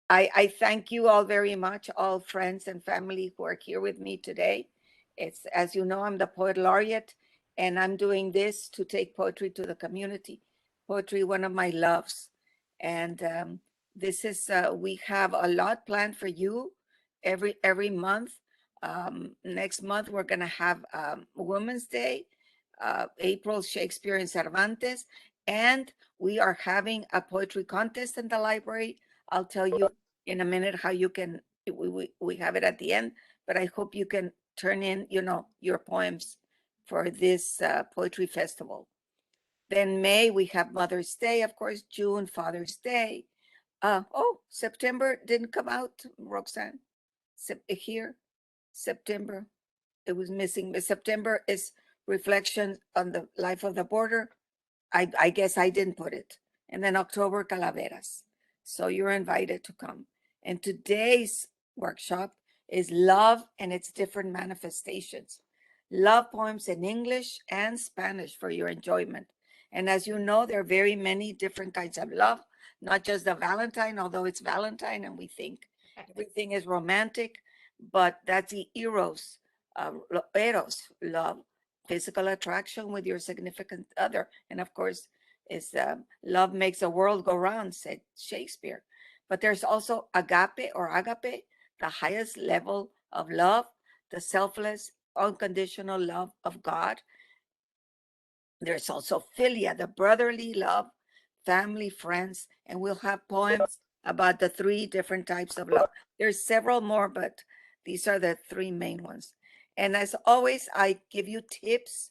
I thank you all very much, all friends and family who are here with me today. It's, as you know, I'm the Poet Laureate, and I'm doing this to take poetry to the community. Poetry, one of my loves. And this is, we have a lot planned for you every month. Next month, we're going to have Women's Day, April Shakespeare and Cervantes, and we are having a poetry contest in the library. I'll tell you in a minute how you can, we have it at the end, but I hope you can turn in, your poems for this poetry festival. Then May, we have Mother's Day, of course, June, Father's Day. September didn't come out, Roxanne. Here, September, it was missing. September is reflection on the life of the border. I guess I didn't put it. And then October, Calaveras. So you're invited to come. And today's workshop is love and its different manifestations. Love poems in English and Spanish for your enjoyment. And as you know, there are very many different kinds of love, not just the Valentine, although it's Valentine and we think everything is romantic, but that's the eros, love, physical attraction with your significant other. And of course, is love makes the world go round, said Shakespeare. But there's also agape or agape, the highest level of love, the selfless, unconditional love of God. There's also philia, the brotherly love, family, friends, and we'll have poems about the three different types of love. There's several more, but these are the three main ones. And as always, I give you tips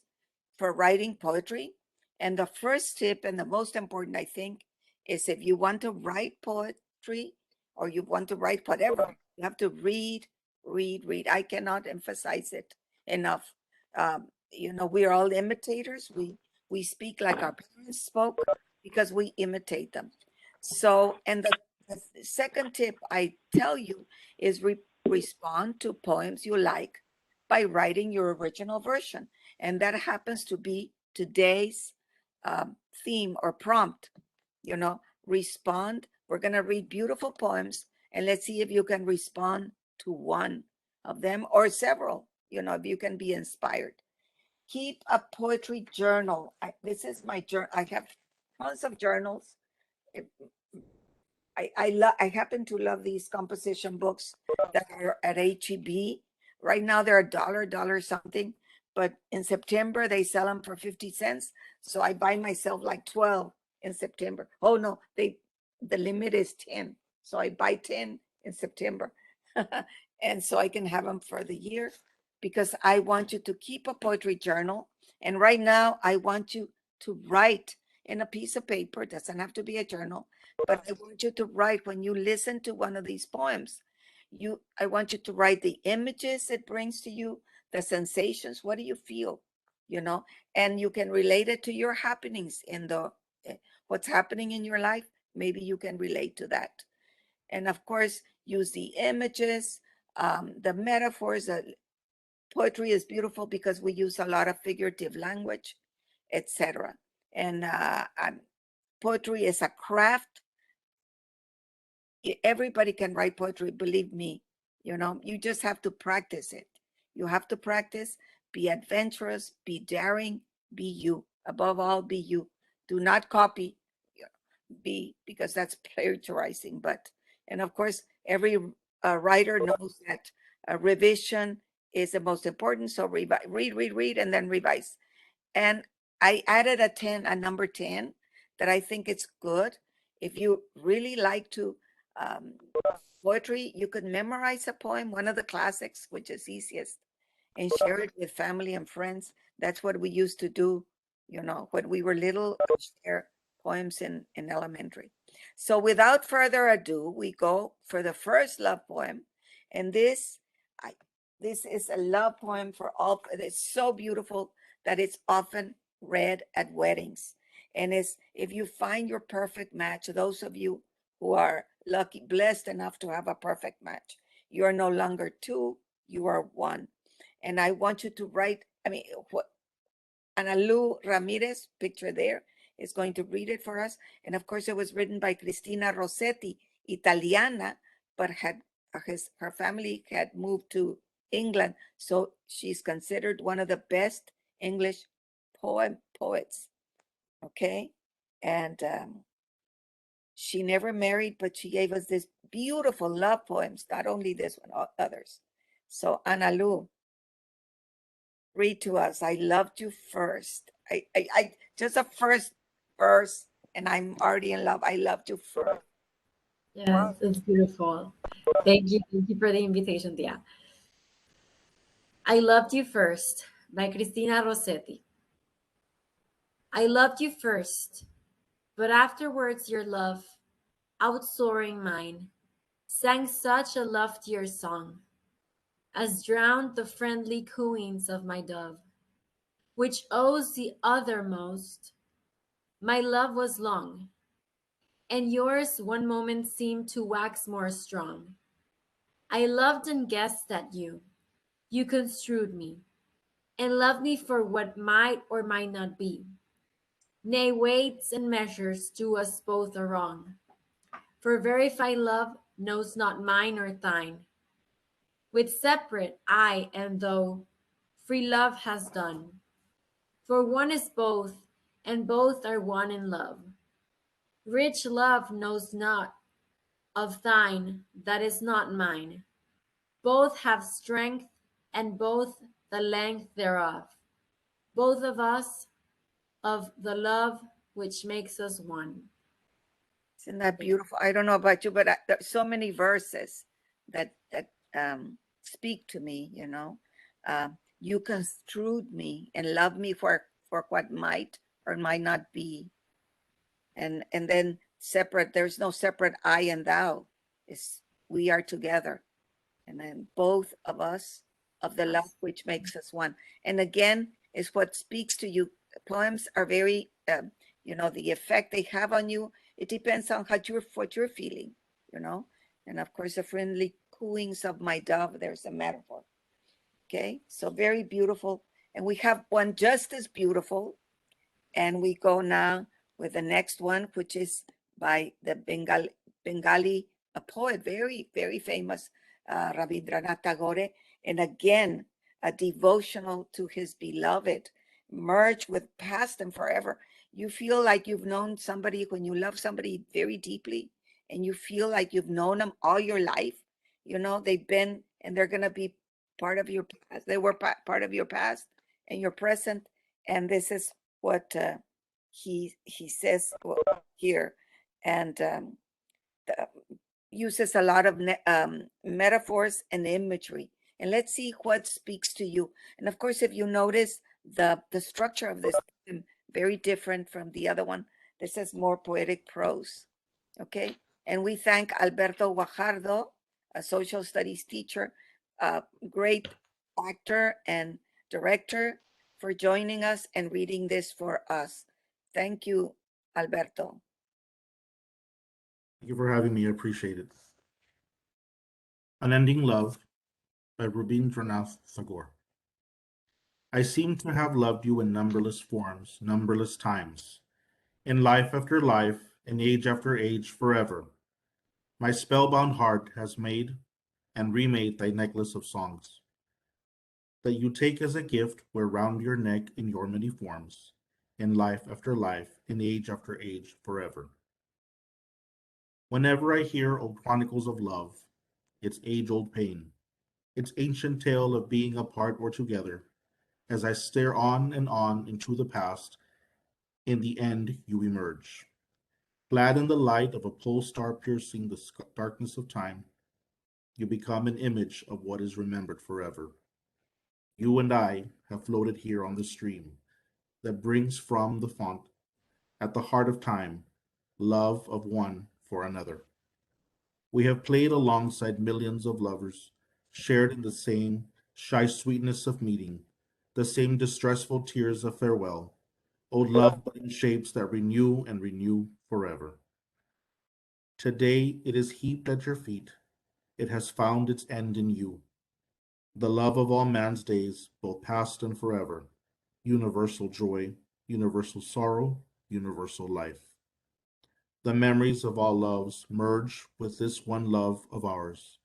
for writing poetry. And the first tip, and the most important, I think, is if you want to write poetry or you want to write whatever, you have to read, read, read. I cannot emphasize it enough. We are all imitators. We speak like our parents spoke because we imitate them. So, and the second tip I tell you is respond to poems you like by writing your original version. And that happens to be today's theme or prompt. Respond. We're going to read beautiful poems, and let's see if you can respond to one of them or several, if you can be inspired. Keep a poetry journal. This is my journal. I have tons of journals. I happen to love these composition books that are at HEB. Right now they're $1, something, but in September they sell them for 50 cents. So I buy myself like 12 in September. Oh no, the limit is 10. So I buy 10 in September. And so I can have them for the year because I want you to keep a poetry journal. And right now I want you to write in a piece of paper. It doesn't have to be a journal, but I want you to write when you listen to one of these poems. I want you to write the images it brings to you, the sensations. What do you feel? And you can relate it to your happenings in what's happening in your life. Maybe you can relate to that. And of course, use the images, the metaphors. Poetry is beautiful because we use a lot of figurative language, etc. And poetry is a craft. Everybody can write poetry, believe me. You just have to practice it. You have to practice, be adventurous, be daring, be you. Above all, be you. Do not copy, because that's plagiarizing. And of course, every writer knows that revision is the most important. So read, read, and then revise. And I added a number 10 that I think it's good. If you really like to poetry, you could memorize a poem, one of the classics, which is easiest, and share it with family and friends. That's what we used to do, when we were little, share poems in elementary. So without further ado, we go for the first love poem. And this is a love poem for all. It's so beautiful that it's often read at weddings. And if you find your perfect match, those of you who are lucky, blessed enough to have a perfect match, you are no longer two, you are one. And I want you to write, Analu Ramirez, picture there, is going to read it for us. And of course, it was written by Cristina Rossetti, Italiana, but her family had moved to England, so she's considered one of the best English poets. Okay, and she never married, but she gave us this beautiful love poems. Not only this one, others. So Ana Lu, read to us. I loved you first. I just a first verse, and I'm already in love. I loved you first. Yes, it's beautiful. Thank you. Thank you for the invitation, Tia. I Loved You First by Cristina Rossetti. I loved you first, but afterwards your love, outsoaring mine, sang such a loftier song as drowned the friendly cooings of my dove, which owes the other most. My love was long, and yours one moment seemed to wax more strong. I loved and guessed at you. You construed me, and loved me for what might or might not be. Nay, weights and measures do us both a wrong. For verified love knows not mine or thine. With separate I and thou, free love has done. For one is both, and both are one in love. Rich love knows not of thine that is not mine. Both have strength, and both the length thereof. Both of us of the love which makes us one. Isn't that beautiful? I don't know about you, but there's so many verses that speak to me. You construed me and loved me for what might or might not be, and then separate. There's no separate I and thou. It's we are together, and then both of us of the love which makes us one. And again, is what speaks to you. Poems are very, the effect they have on you. It depends on what you're feeling, you know. And of course, the friendly cooings of my dove. There's a metaphor. Okay, so very beautiful. And we have one just as beautiful. And we go now with the next one, which is by the Bengali a poet, very, very famous, Rabindranath Tagore. And again, a devotional to his beloved, merged with past and forever. You feel like you've known somebody when you love somebody very deeply, and you feel like you've known them all your life. They've been and they're going to be part of your past. They were part of your past and your present. And this is what he says here, and the, uses a lot of metaphors and imagery. And let's see what speaks to you. And of course, if you notice the structure of this poem, very different from the other one. This is more poetic prose. Okay, and we thank Alberto Guajardo, a social studies teacher, a great actor and director, for joining us and reading this for us. Thank you, Alberto. Thank you for having me. I appreciate it. Unending Love by Rabindranath Tagore. I seem to have loved you in numberless forms, numberless times, in life after life, in age after age, forever. My spellbound heart has made and remade thy necklace of songs, that you take as a gift wear round your neck in your many forms, in life after life, in age after age, forever. Whenever I hear old chronicles of love, its age-old pain, its ancient tale of being apart or together, as I stare on and on into the past, in the end you emerge. Clad in the light of a pole star piercing the darkness of time, you become an image of what is remembered forever. You and I have floated here on the stream that brings from the font, at the heart of time, love of one for another. We have played alongside millions of lovers, shared in the same shy sweetness of meeting, the same distressful tears of farewell. Old love, but in shapes that renew and renew forever. Today it is heaped at your feet. It has found its end in you. The love of all man's days, both past and forever. Universal joy, universal sorrow, universal life. The memories of all loves merge with this one love of ours,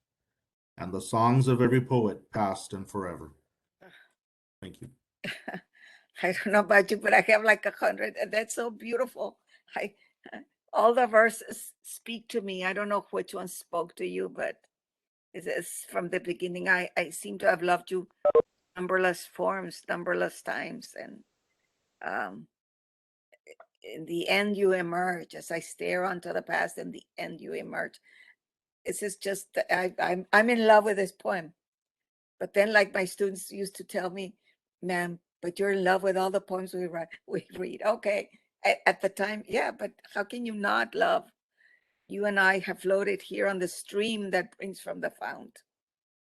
and the songs of every poet past and forever. Thank you. I don't know about you, but I have like 100, and that's so beautiful. I all the verses speak to me. I don't know which one spoke to you, but it's from the beginning. I seem to have loved you numberless forms, numberless times, and um, in the end you emerge. As I stare onto the past, in the end you emerge. This is just I'm in love with this poem. But then, like my students used to tell me, ma'am, but you're in love with all the poems we write, we read. Okay. At the time, yeah, but how can you not love? You and I have floated here on the stream that brings from the fount,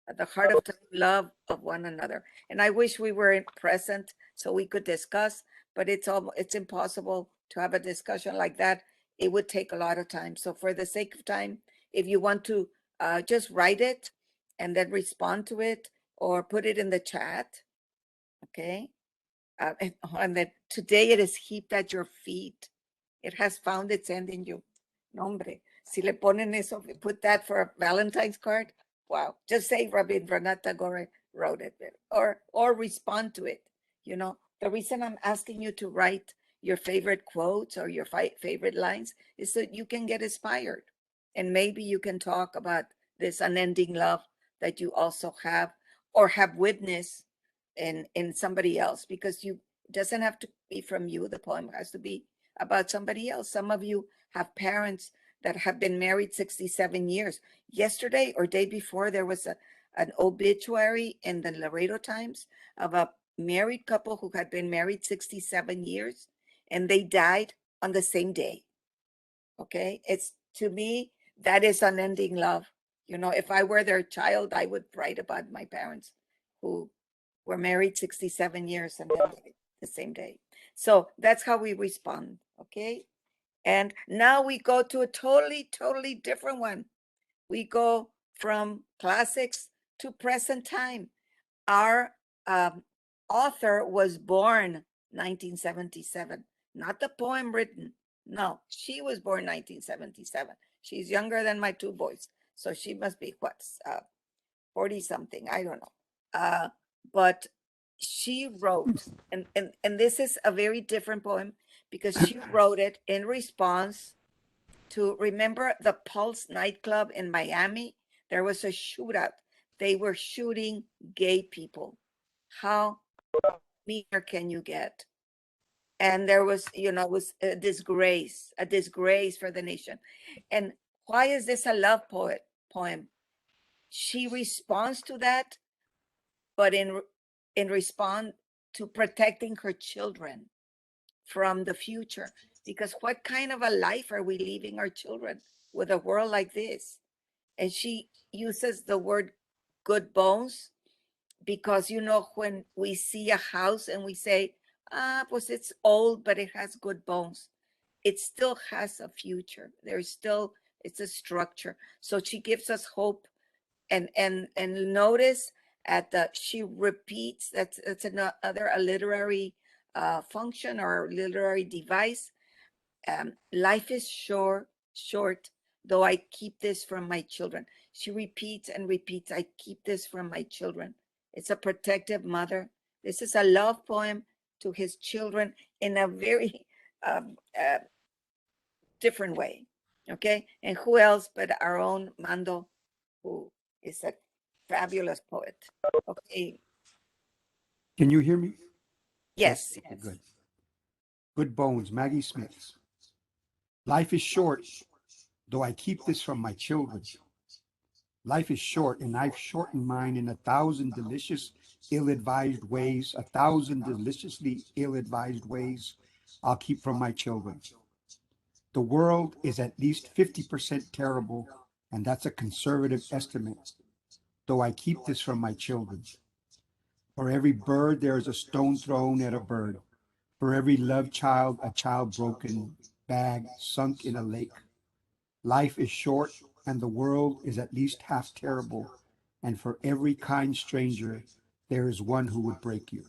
at the heart of time, love of one another. And I wish we were present so we could discuss, but it's impossible to have a discussion like that. It would take a lot of time. So for the sake of time, if you want to just write it and then respond to it or put it in the chat, okay? And that today it is heaped at your feet. It has found its end in you. No, hombre, si le ponen eso, put that for a Valentine's card. Wow, just say Rabindranath Tagore wrote it, or respond to it. You know, the reason I'm asking you to write your favorite quotes or your favorite lines is so you can get inspired, and maybe you can talk about this unending love that you also have or have witnessed in somebody else, because you it doesn't have to be from you. The poem has to be about somebody else. Some of you have parents that have been married 67 years. Yesterday or day before, there was an obituary in the Laredo Times of a married couple who had been married 67 years, and they died on the same day. Okay, it's, to me, that is unending love. You know, if I were their child, I would write about my parents who were married 67 years and then died the same day. So that's how we respond. Okay. And now we go to a totally different one. We go from classics to present time. Our author was born 1977, not the poem written. No, she was born 1977. She's younger than my two boys. So she must be what, 40 something. I don't know. But she wrote, and this is a very different poem because she wrote it in response to, remember the Pulse nightclub in Miami? There was a shootout. They were shooting gay people. How meaner can you get? And there was, you know, it was a disgrace for the nation. And why is this a love poem? She responds to that, but in response to protecting her children from the future. Because what kind of a life are we leaving our children with a world like this? And she uses the word good bones because, you know, when we see a house and we say, pues it's old, but it has good bones, it still has a future. There's still, it's a structure. So she gives us hope. And notice at the, she repeats, that's another, a literary function or literary device. Life is short, though I keep this from my children. She repeats and repeats, I keep this from my children. It's a protective mother. This is a love poem to his children in a very um, uh, different way. Okay. And who else but our own Mando, who is a fabulous poet. Okay. Can you hear me? Yes. Okay, good. Good bones, Maggie Smith. Life is short, though I keep this from my children. Life is short, and I've shortened mine in 1,000 delicious, ill-advised ways, 1,000 deliciously ill-advised ways I'll keep from my children. The world is at least 50% terrible, and that's a conservative estimate, though I keep this from my children. For every bird, there is a stone thrown at a bird. For every love child, a child broken, bag sunk in a lake. Life is short, and the world is at least half terrible, and for every kind stranger, there is one who would break you,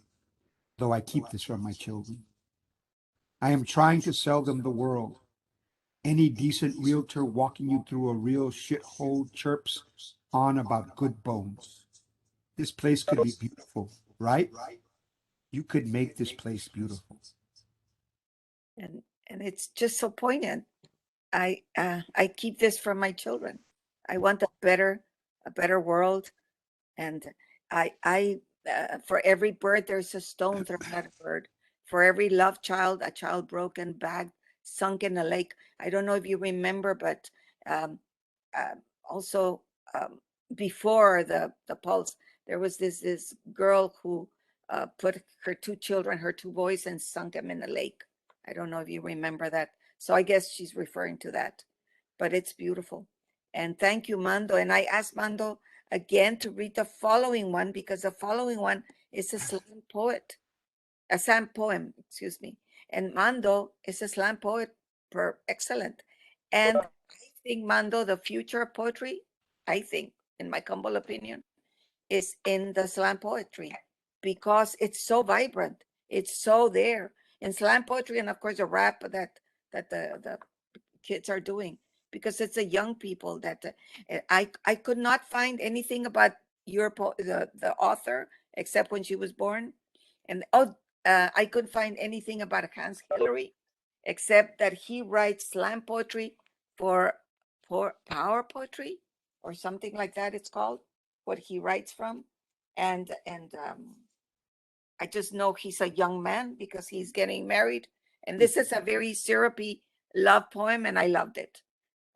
though I keep this from my children. I am trying to sell them the world. Any decent realtor walking you through a real shithole chirps on about good bones. This place could be beautiful, right? You could make this place beautiful. And it's just so poignant. I keep this from my children. I want a better world, and I for every bird there's a stone thrown at a bird. For every love child, a child broken, bagged, sunk in a lake. I don't know if you remember, but um, uh, also before the pulse, there was this girl who put her two children, her two boys, and sunk them in a lake. I don't know if you remember that. So I guess she's referring to that, but it's beautiful. And thank you, Mando. And I asked Mando again to read the following one because the following one is a slam poet, a slam poem, excuse me. And Mando is a slam poet per excellent. And I think, Mando, the future of poetry, I think, in my humble opinion, is in the slam poetry because it's so vibrant. It's so there in slam poetry, and of course the rap that the kids are doing, because it's a young people that I could not find anything about the author except when she was born, and I couldn't find anything about Hans Hillary except that he writes slam poetry for power poetry or something like that. It's called what he writes from, and I just know he's a young man because he's getting married, and this is a very syrupy love poem, and I loved it.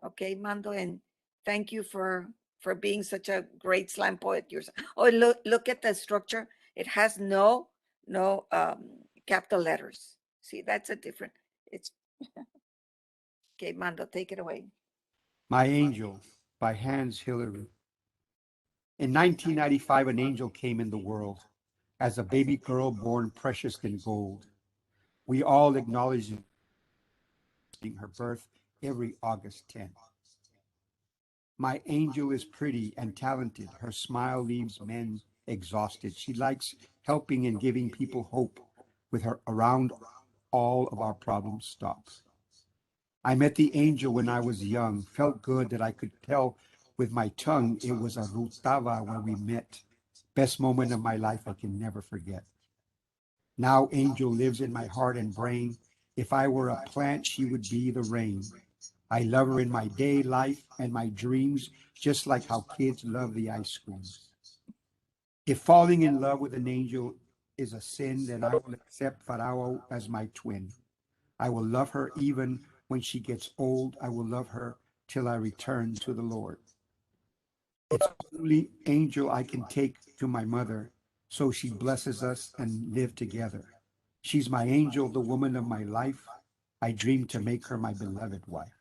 Okay, Mando, and thank you for being such a great slam poet yourself. Oh, look at the structure. It has no capital letters. See, that's a different. It's okay, Mando, take it away. My Angel by Hans Hillary. In 1995, an angel came in the world as a baby girl born precious than gold. We all acknowledge her birth every August 10th. My angel is pretty and talented. Her smile leaves men exhausted. She likes helping and giving people hope. With her around, all of our problems stop. I met the angel when I was young. Felt good that I could tell with my tongue it was a rutava when we met. Best moment of my life I can never forget. Now Angel lives in my heart and brain. If I were a plant, she would be the rain. I love her in my day life and my dreams, just like how kids love the ice cream. If falling in love with an angel is a sin, then I will accept Farao as my twin. I will love her even when she gets old. I will love her till I return to the Lord. It's only angel I can take to my mother, so she blesses us and live together. She's my angel, the woman of my life. I dream to make her my beloved wife.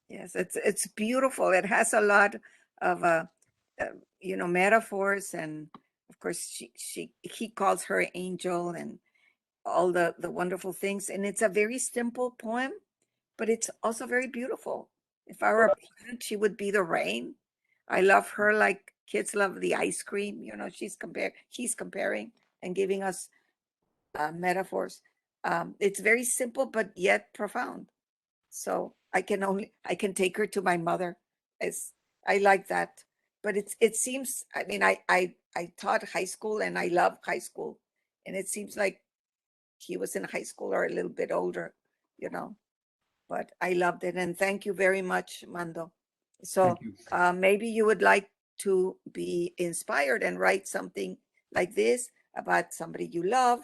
Yes, it's beautiful. It has a lot of uh metaphors, and of course he calls her angel and all the wonderful things. And it's a very simple poem, but it's also very beautiful. If I were a plant, she would be the rain. I love her like kids love the ice cream. She's comparing and giving us metaphors. It's very simple, but yet profound. So I can take her to my mother. It's I like that. But it seems, I mean, I taught high school and I love high school. And it seems like he was in high school or a little bit older, you know. But I loved it, and thank you very much, Mando. So Thank you. maybe you would like to be inspired and write something like this about somebody you love,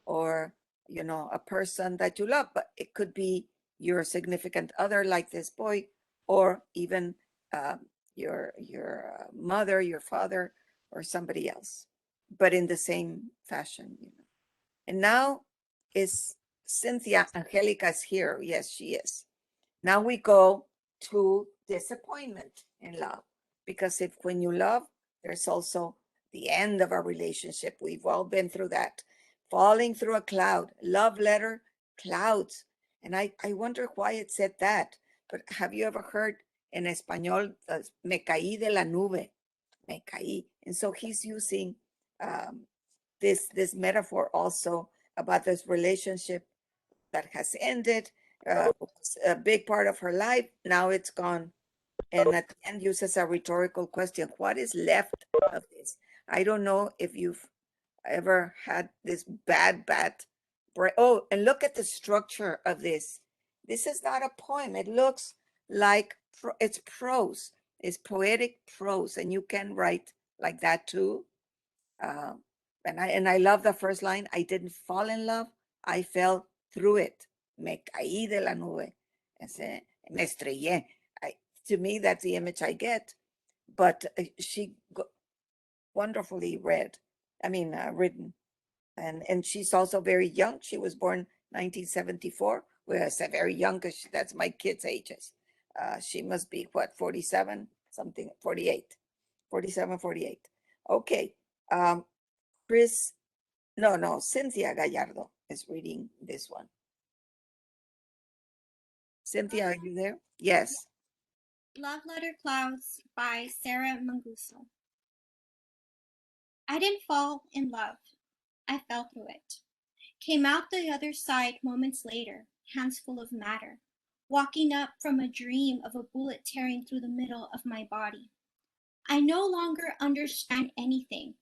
or a person that you love, but it could be your significant other, like this boy, or even uh, your mother, your father, or somebody else, but in the same fashion. And now is Cynthia Angelica is here. Yes, she is. Now we go to disappointment in love. Because if when you love, there's also the end of a relationship. We've all been through that. Falling through a cloud, love letter, clouds. And I wonder why it said that. But have you ever heard in Espanol, me caí de la nube, me caí. And so he's using um, this metaphor also about this relationship that has ended was a big part of her life. Now it's gone. And at the end uses a rhetorical question. What is left of this? I don't know if you've ever had this bad oh, and look at the structure of this. This is not a poem. It looks like it's prose. It's poetic prose, and you can write like that too. Um, and I love the first line. I didn't fall in love. I fell through it. Me caí de la nube. Me estrellé. To me, that's the image I get. But she wonderfully written. And she's also very young. She was born 1974. Well, I said very young because that's my kids' ages. She must be, what, 47, something, 48, 47, 48. Okay. Chris, no, Cynthia Gallardo is reading this one. Cynthia, are you there? Yes. Love Letter Clouds by Sarah Manguso. I didn't fall in love. I fell through it. Came out the other side moments later, hands full of matter, walking up from a dream of a bullet tearing through the middle of my body. I no longer understand anything,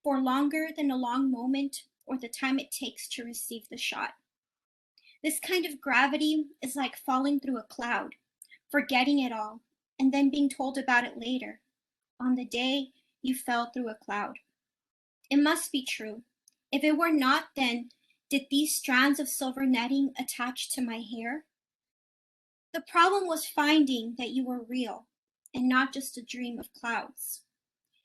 for longer than a long moment or the time it takes to receive the shot. This kind of gravity is like falling through a cloud, forgetting it all, and then being told about it later, on the day you fell through a cloud. It must be true. If it were not, then did these strands of silver netting attach to my hair? The problem was finding that you were real and not just a dream of clouds.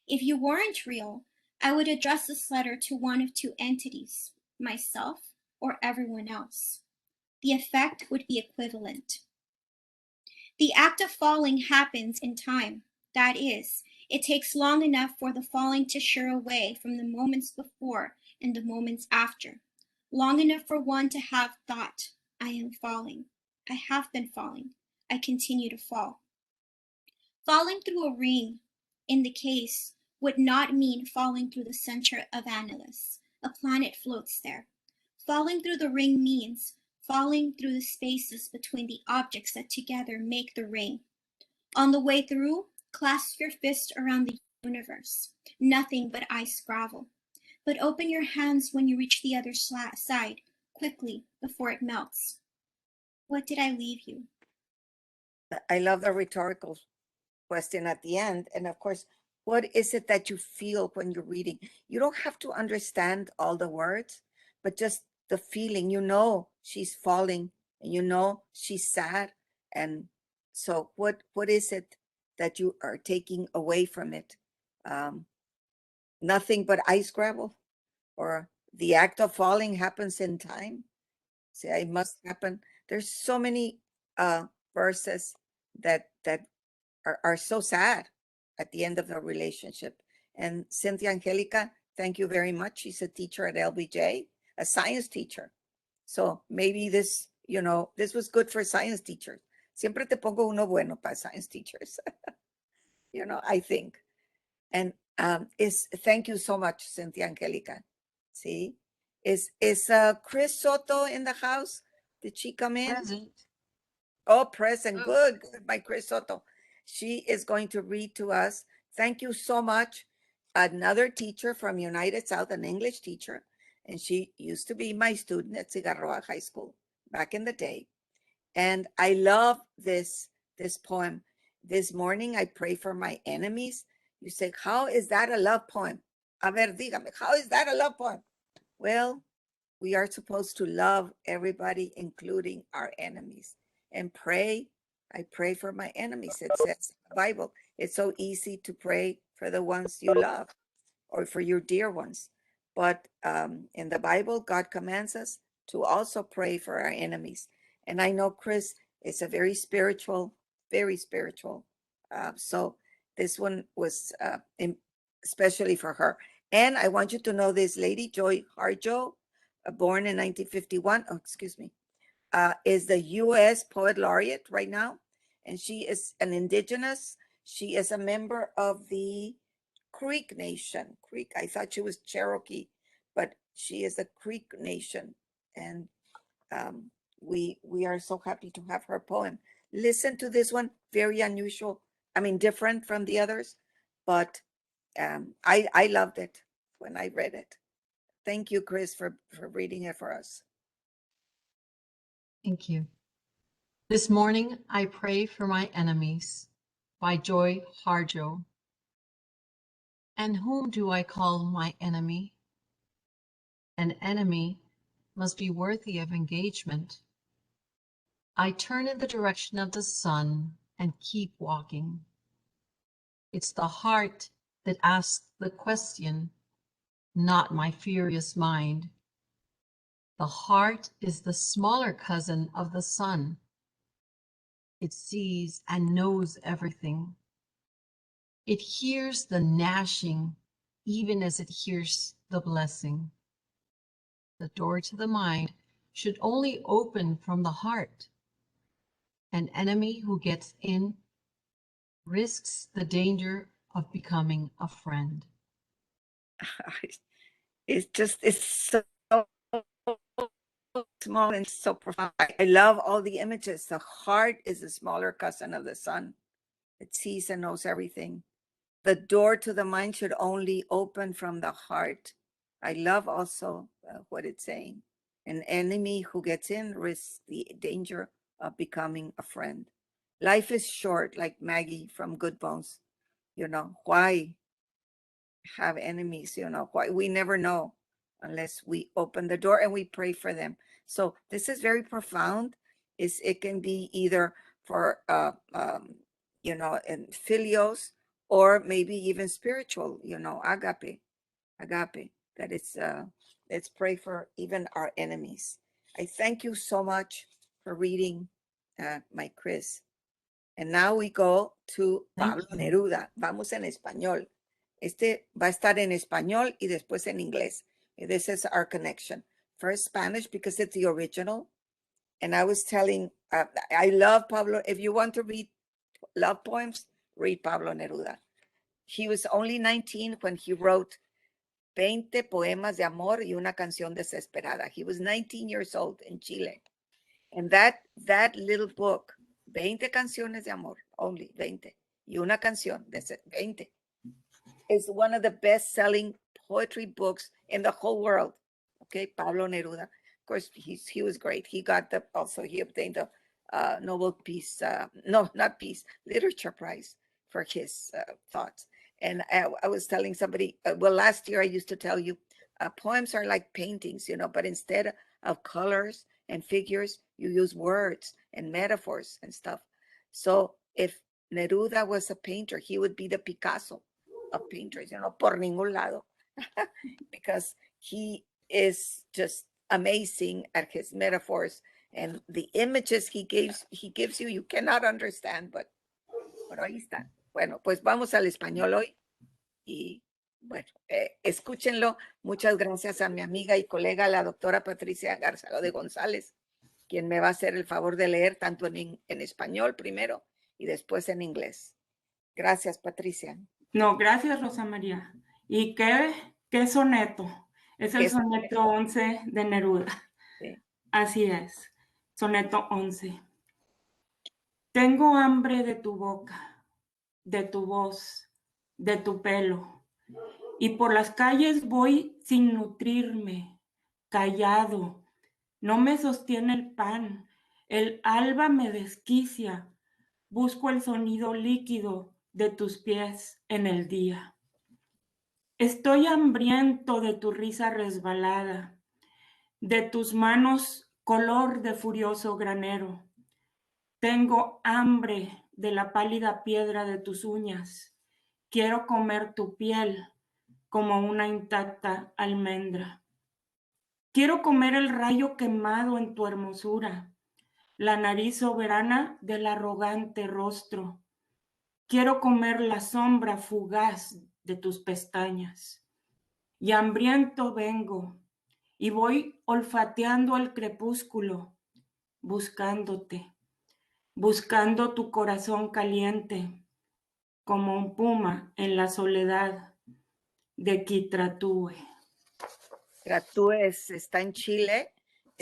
If you weren't real, I would address this letter to one of two entities, myself or everyone else. The effect would be equivalent. The act of falling happens in time. That is, it takes long enough for the falling to shear away from the moments before and the moments after. Long enough for one to have thought, I am falling. I have been falling. I continue to fall. Falling through a ring, in the case, would not mean falling through the center of Annulus. A planet floats there. Falling through the ring means falling through the spaces between the objects that together make the ring. On the way through, clasp your fist around the universe. Nothing but ice gravel. But open your hands when you reach the other side, quickly, before it melts. What did I leave you? I love the rhetorical question at the end. And of course, what is it that you feel when you're reading? You don't have to understand all the words, but just the feeling. She's falling, and she's sad. And so what is it that you are taking away from it? Nothing but ice gravel, or the act of falling happens in time. See, it must happen. There's so many verses that are so sad at the end of the relationship. And Cynthia Angelica, thank you very much. She's a teacher at LBJ, a science teacher. So maybe this was good for science teachers. Siempre te pongo uno bueno para science teachers, I think. And thank you so much, Cynthia Angelica. See, is Chris Soto in the house? Did she come in? Present. Oh, present. Good. My Chris Soto. She is going to read to us. Thank you so much. Another teacher from United South, an English teacher, and she used to be my student at Cigarroa High School back in the day. And I love this poem. This morning, I pray for my enemies. You say, how is that a love poem? A ver, dígame, how is that a love poem? Well, we are supposed to love everybody, including our enemies, and pray. I pray for my enemies. It says in the Bible, it's so easy to pray for the ones you love or for your dear ones. But in the Bible, God commands us to also pray for our enemies. And I know Chris is a very spiritual. So this one was especially for her. And I want you to know this lady, Joy Harjo, born in 1951. Oh, excuse me. Is the U.S. Poet Laureate right now. And she is an indigenous. She is a member of the Creek Nation. Creek, I thought she was Cherokee, but she is a Creek Nation. And we are so happy to have her poem. Listen to this one, very unusual. I mean, different from the others, but I loved it when I read it. Thank you, Chris, for reading it for us. Thank you. This morning, I pray for my enemies by Joy Harjo. And whom do I call my enemy? An enemy must be worthy of engagement. I turn in the direction of the sun and keep walking. It's the heart that asks the question, not my furious mind. The heart is the smaller cousin of the sun. It sees and knows everything. It hears the gnashing even as it hears the blessing. The door to the mind should only open from the heart. An enemy who gets in risks the danger of becoming a friend. It's so small and so profound. I love all the images. The heart is the smaller cousin of the sun. It sees and knows everything. The door to the mind should only open from the heart. I love also what it's saying. An enemy who gets in risks the danger of becoming a friend. Life is short, like Maggie from Good Bones. You know, why have enemies? You know, why? We never know unless we open the door and we pray for them. So this is very profound. It can be either for, you know, in filios, or maybe even spiritual, you know, agape, that it's, let's pray for even our enemies. I thank you so much for reading, my Chris. And now we go to Pablo Neruda. Vamos en español. Este va a estar en español y después en inglés. This is our connection. First Spanish because it's the original. And I was telling, I love Pablo. If you want to read love poems, read Pablo Neruda. He was only 19 when he wrote 20 poemas de amor y una canción desesperada. He was 19 years old in Chile. And that little book, 20 canciones de amor, only 20, y una canción de 20, is one of the best-selling poetry books in the whole world. Okay, Pablo Neruda. Of course, he was great. He got he obtained the Nobel Peace, no, not Peace, Literature Prize for his thoughts. And I was telling somebody, well, last year I used to tell you, poems are like paintings, you know, but instead of colors and figures, you use words and metaphors and stuff. So if Neruda was a painter, he would be the Picasso of painters, you know, por ningún lado, because he is just amazing at his metaphors and the images he gives you, you cannot understand, but ahí está. Bueno, pues vamos al español hoy y bueno, escúchenlo. Muchas gracias a mi amiga y colega, la doctora Patricia Garzalo de González, quien me va a hacer el favor de leer tanto en español primero y después en inglés. Gracias, Patricia. No, gracias, Rosa María. ¿Y qué soneto? Es el soneto 11 de Neruda. Sí. Así es, soneto 11. Tengo hambre de tu boca, de tu voz, de tu pelo, y por las calles voy sin nutrirme, callado. No me sostiene el pan, el alba me desquicia, busco el sonido líquido de tus pies en el día. Estoy hambriento de tu risa resbalada, de tus manos color de furioso granero. Tengo hambre de la pálida piedra de tus uñas. Quiero comer tu piel como una intacta almendra. Quiero comer el rayo quemado en tu hermosura, la nariz soberana del arrogante rostro. Quiero comer la sombra fugaz de tus pestañas. Y hambriento vengo, y voy olfateando el crepúsculo, buscándote, buscando tu corazón caliente, como un puma en la soledad de Quitratúe. Quitratúe está en Chile,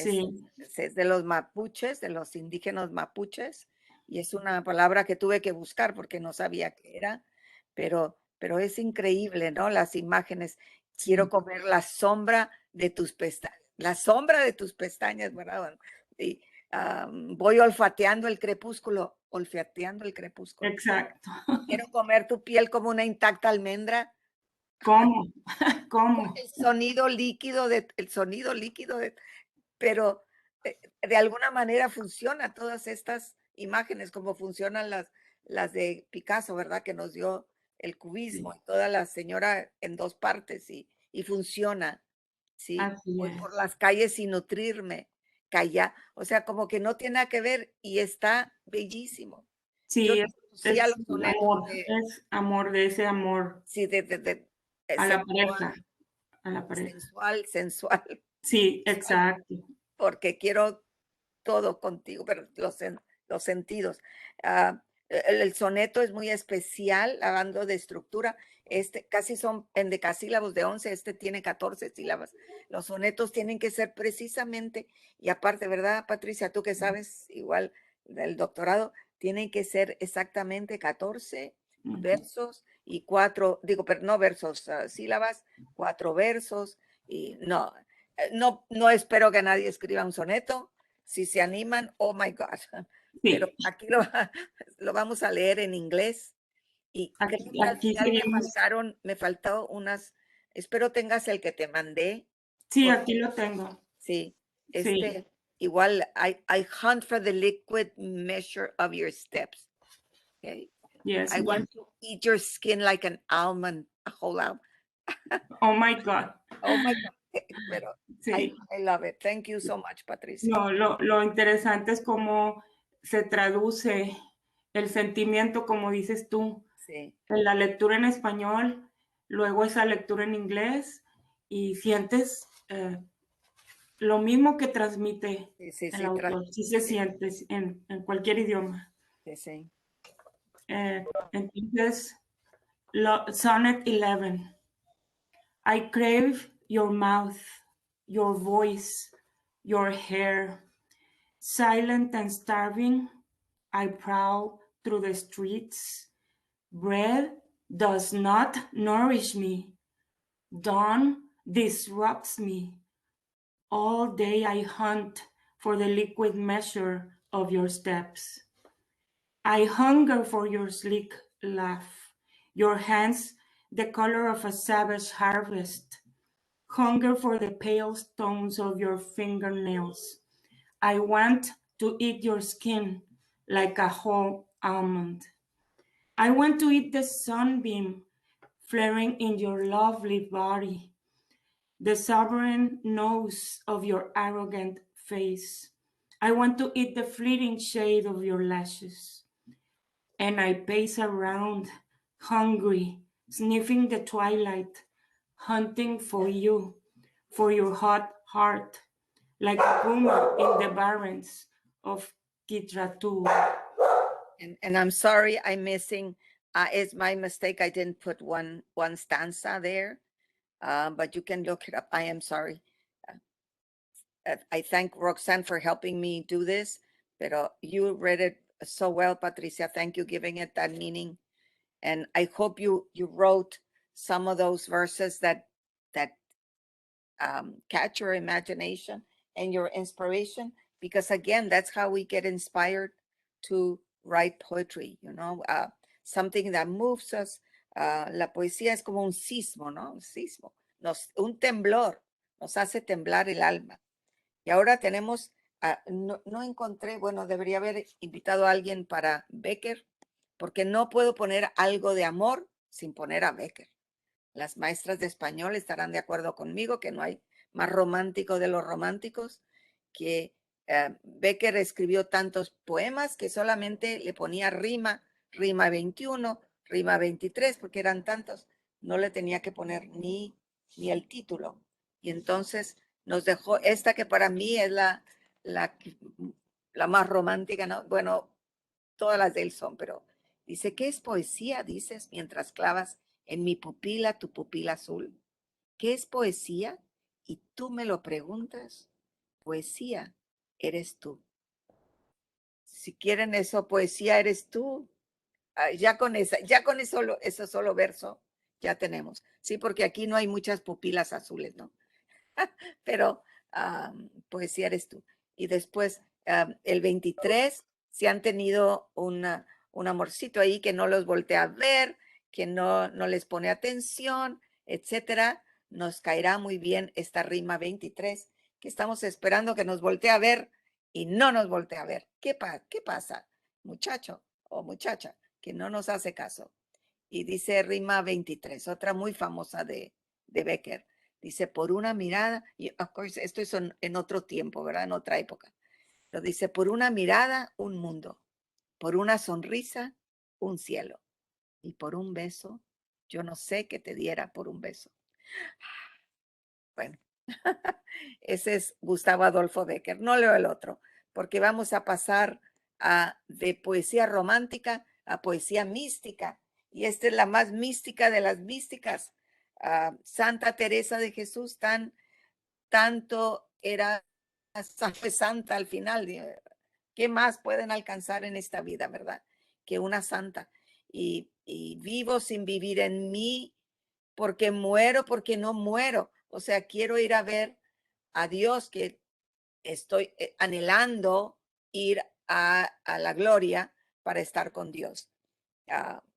Sí, Es de los mapuches, de los indígenas mapuches, y es una palabra que tuve que buscar porque no sabía qué era, pero es increíble, ¿no? Las imágenes. Quiero comer la sombra de tus pestañas, la sombra de tus pestañas, ¿verdad? Y voy olfateando el crepúsculo, olfateando el crepúsculo. exacto. Quiero comer tu piel como una intacta almendra. ¿Cómo? ¿Cómo? El sonido líquido pero de alguna manera funciona todas estas imágenes como funcionan las de Picasso, ¿verdad? Que nos dio el cubismo y toda la señora en dos partes y funciona, ¿sí? Así Voy es. por las calles sin nutrirme, calla, o sea, como que no tiene nada que ver y está bellísimo. Yo Sí, no conocía los sonetos es amor, de ese amor sí, de a la sensual, pareja, a la pareja. sensual, Sí, exacto. porque quiero todo contigo, pero los sentidos. El soneto es muy especial, hablando de estructura. Casi son en decasílabos de 11, este tiene 14 sílabas. Los sonetos tienen que ser precisamente, y aparte, ¿verdad, Patricia? Tú que sabes igual del doctorado, tienen que ser exactamente 14 versos y 4, digo, pero no versos, sílabas, 4 versos, y no espero que nadie escriba un soneto. Si se animan, oh my God. Pero Sí, aquí lo vamos a leer en inglés. Y creo que al aquí final seguimos. me faltó unas, espero tengas el que te mandé. Sí, Porque, aquí lo tengo. sí, Sí, igual, I hunt for the liquid measure of your steps. Okay? yes, I yes. want to eat your skin like an almond, a whole almond. Oh my God. Oh my God. Pero Sí. I love it. Thank you so much, Patricia. No, lo interesante es cómo se traduce el sentimiento, como dices tú, Sí. en la lectura en español, luego esa lectura en inglés y sientes lo mismo que transmite Sí, sí, el sí, autor, sí se sí, siente en cualquier idioma. sí, sí. Entonces, Sonnet 11. I crave your mouth, your voice, your hair. Silent and starving, I prowl through the streets. Bread does not nourish me. Dawn disrupts me. All day I hunt for the liquid measure of your steps. I hunger for your sleek laugh, your hands the color of a savage harvest. Hunger for the pale stones of your fingernails. I want to eat your skin like a whole almond. I want to eat the sunbeam flaring in your lovely body, the sovereign nose of your arrogant face. I want to eat the fleeting shade of your lashes. And I pace around, hungry, sniffing the twilight, hunting for you, for your hot heart, like a puma in the barrens of Kitratu. And I'm sorry, I'm missing. It's my mistake. I didn't put one stanza there, but you can look it up. I am sorry. I thank Roxanne for helping me do this, but you read it so well, Patricia. Thank you, giving it that meaning. And I hope you wrote some of those verses that catch your imagination and your inspiration, because again, that's how we get inspired to write poetry, something that moves us. La poesía es como un sismo, ¿no? Un sismo, un temblor, nos hace temblar el alma. Y ahora tenemos, no encontré, bueno, debería haber invitado a alguien para Becker, porque no puedo poner algo de amor sin poner a Becker. Las maestras de español estarán de acuerdo conmigo que no hay más romántico de los románticos, que Becker escribió tantos poemas que solamente le ponía rima 21, rima 23, porque eran tantos, no le tenía que poner ni el título. Y entonces nos dejó esta que para mí es la más romántica, ¿no? Bueno, todas las de él son, pero dice, ¿qué es poesía? Dices, mientras clavas en mi pupila tu pupila azul. ¿Qué es poesía? Y tú me lo preguntas. poesía eres tú. Si quieren eso, poesía eres tú. Ya con ese solo verso ya tenemos. Sí, porque aquí no hay muchas pupilas azules, ¿no? Pero poesía eres tú. Y después, el 23, si han tenido un amorcito ahí que no los voltea a ver, que no les pone atención, etcétera, nos caerá muy bien esta rima 23, que estamos esperando que nos voltee a ver y no nos voltea a ver. ¿Qué pasa, muchacho o muchacha, que no nos hace caso? Y dice rima 23, otra muy famosa de Becker. Dice, por una mirada, y of course, esto es en otro tiempo, ¿verdad? En otra época. Pero dice, por una mirada, un mundo. Por una sonrisa, un cielo. Y por un beso, yo no sé qué te diera por un beso. Bueno, ese es Gustavo Adolfo Becker. No leo el otro, porque vamos a pasar de poesía romántica a poesía mística. Y esta es la más mística de las místicas. Santa Teresa de Jesús, tanto era fue santa al final. ¿Qué más pueden alcanzar en esta vida, verdad? Que una santa. Y vivo sin vivir en mí, porque muero, porque no muero. O sea, quiero ir a ver a Dios, que estoy anhelando ir a la gloria para estar con Dios.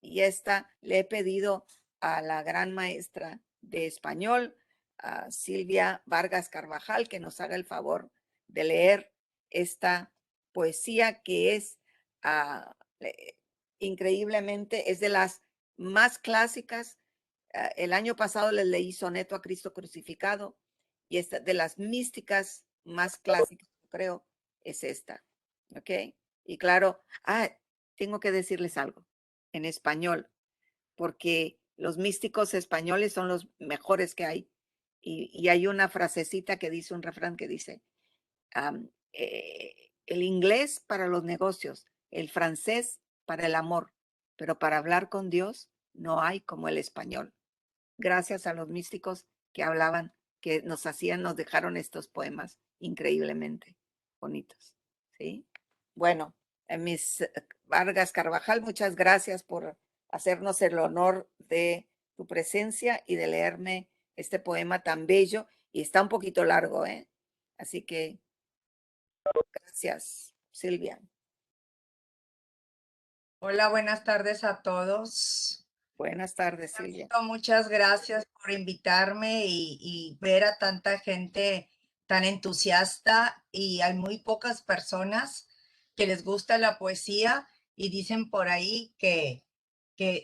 Y esta le he pedido a la gran maestra de español, a Silvia Vargas Carvajal, que nos haga el favor de leer esta poesía que es increíblemente, es de las más clásicas. El año pasado les leí Soneto a Cristo Crucificado y esta de las místicas más clásicas, creo, es esta. ¿Ok? Y claro, tengo que decirles algo en español, porque los místicos españoles son los mejores que hay. Y hay una frasecita que dice, un refrán que dice, el inglés para los negocios, el francés para el amor, pero para hablar con Dios no hay como el español. Gracias a los místicos que hablaban, que nos dejaron estos poemas increíblemente bonitos. ¿Sí? Bueno, Miss Vargas Carvajal, muchas gracias por hacernos el honor de tu presencia y de leerme este poema tan bello. Y está un poquito largo, ¿eh? Así que gracias, Silvia. Hola, buenas tardes a todos. Buenas tardes, Silvia. Muchas gracias por invitarme y ver a tanta gente tan entusiasta, y hay muy pocas personas que les gusta la poesía, y dicen por ahí que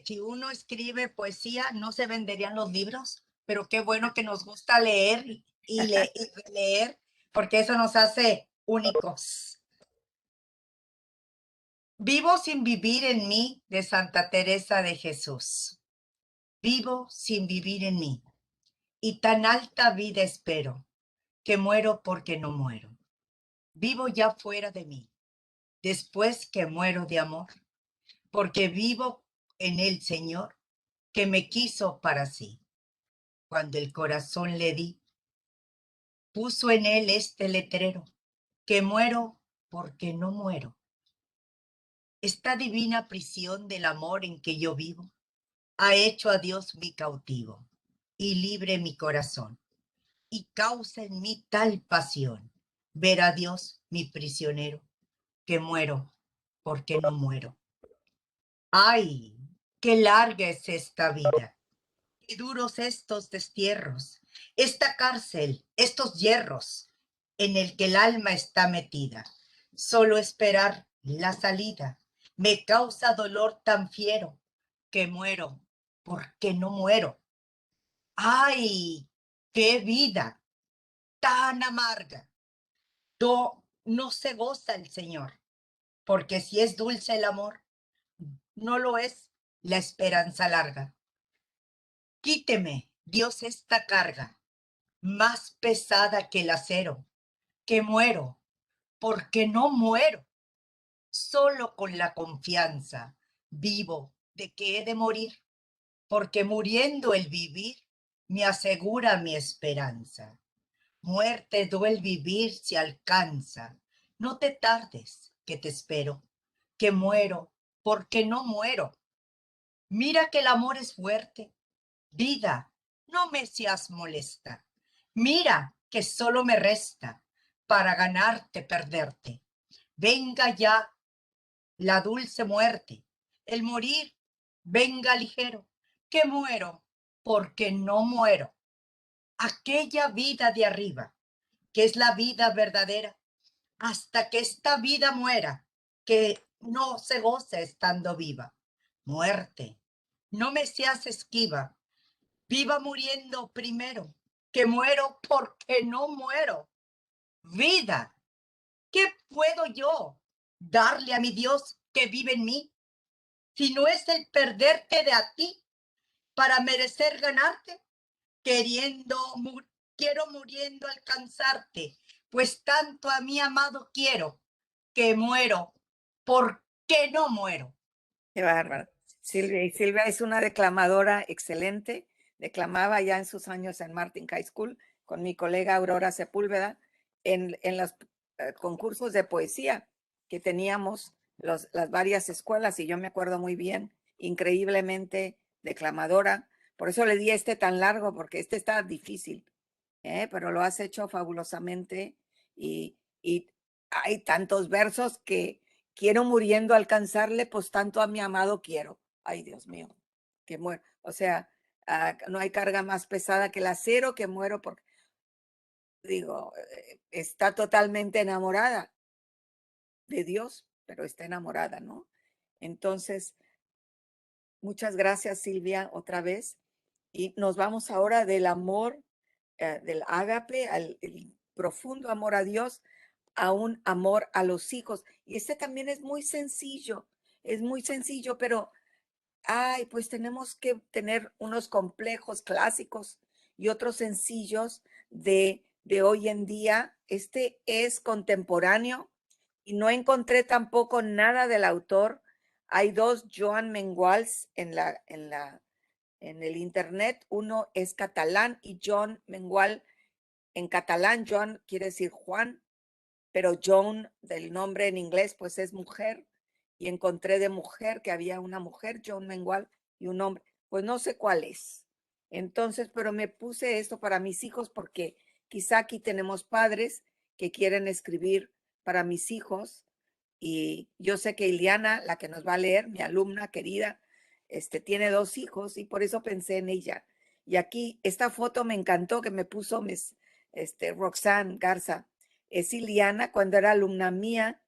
si uno escribe poesía no se venderían los libros, pero qué bueno que nos gusta leer y leer, porque eso nos hace únicos. Vivo sin vivir en mí, de Santa Teresa de Jesús. Vivo sin vivir en mí, y tan alta vida espero, que muero porque no muero. Vivo ya fuera de mí, después que muero de amor, porque vivo en el Señor, que me quiso para sí. Cuando el corazón le di, puso en él este letrero, que muero porque no muero. Esta divina prisión del amor en que yo vivo ha hecho a Dios mi cautivo y libre mi corazón, y causa en mí tal pasión ver a Dios mi prisionero, que muero porque no muero. ¡Ay, qué larga es esta vida! ¡Qué duros estos destierros! Esta cárcel, estos hierros en el que el alma está metida. Solo esperar la salida me causa dolor tan fiero, que muero porque no muero. ¡Ay, qué vida tan amarga! No se goza el Señor, porque si es dulce el amor, no lo es la esperanza larga. Quíteme, Dios, esta carga, más pesada que el acero, que muero, porque no muero, solo con la confianza vivo de que he de morir, porque muriendo el vivir me asegura mi esperanza. Muerte, do el vivir si alcanza. No te tardes, que te espero, que muero, porque no muero. Mira que el amor es fuerte. Vida, no me seas molesta. Mira que solo me resta para ganarte, perderte. Venga ya la dulce muerte, el morir, venga ligero, que muero, porque no muero. Aquella vida de arriba, que es la vida verdadera, hasta que esta vida muera, que no se goce estando viva. Muerte, no me seas esquiva, viva muriendo primero, que muero porque no muero. Vida, ¿qué puedo yo darle a mi Dios que vive en mí? Si no es el perderte de a ti para merecer ganarte, queriendo, quiero muriendo alcanzarte, pues tanto a mi amado quiero, que muero, porque no muero. Qué bárbaro. Silvia, y Silvia es una declamadora excelente. Declamaba ya en sus años en Martin High School con mi colega Aurora Sepúlveda en los concursos de poesía que teníamos las varias escuelas, y yo me acuerdo muy bien, increíblemente declamadora. Por eso le di este tan largo, porque este está difícil, pero lo has hecho fabulosamente, y hay tantos versos que quiero muriendo alcanzarle, pues tanto a mi amado quiero. Ay, Dios mío, que muero. O sea, no hay carga más pesada que el acero, que muero porque, digo, está totalmente enamorada de Dios, pero está enamorada, ¿no? Entonces, muchas gracias, Silvia, otra vez. Y nos vamos ahora del amor, del ágape, al el profundo amor a Dios, a un amor a los hijos. Y este también es muy sencillo, pero, ay, pues tenemos que tener unos complejos clásicos y otros sencillos de hoy en día. Este es contemporáneo y no encontré tampoco nada del autor. Hay dos Joan Menguals en el internet. Uno es catalán y Joan Mengual en catalán. Joan quiere decir Juan, pero Joan del nombre en inglés pues es mujer, y encontré de mujer que había una mujer, Joan Mengual, y un hombre, pues no sé cuál es. Entonces, pero me puse esto para mis hijos porque quizá aquí tenemos padres que quieren escribir para mis hijos, y yo sé que Ileana, la que nos va a leer, mi alumna querida, tiene 2 hijos, y por eso pensé en ella. Y aquí esta foto me encantó que me puso Roxanne Garza. Es Ileana cuando era alumna mía,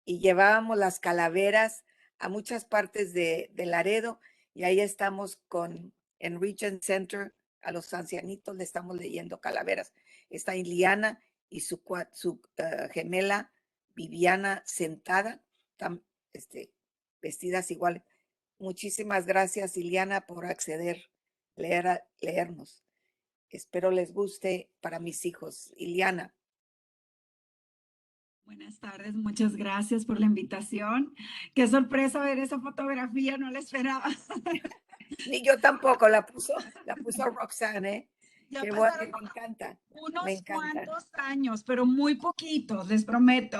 y llevábamos las calaveras a muchas partes de Laredo, y ahí estamos en Regent Center, a los ancianitos le estamos leyendo calaveras. Está Ileana y su gemela Viviana sentada, vestidas igual. Muchísimas gracias, Ileana, por acceder leernos. Espero les guste para mis hijos. Ileana. Buenas tardes, muchas gracias por la invitación. Qué sorpresa ver esa fotografía, no la esperaba. Ni yo tampoco, la puso Roxanne, ¿eh? Ya Qué bueno, pasaron me encanta. unos cuantos años, pero muy poquitos, les prometo.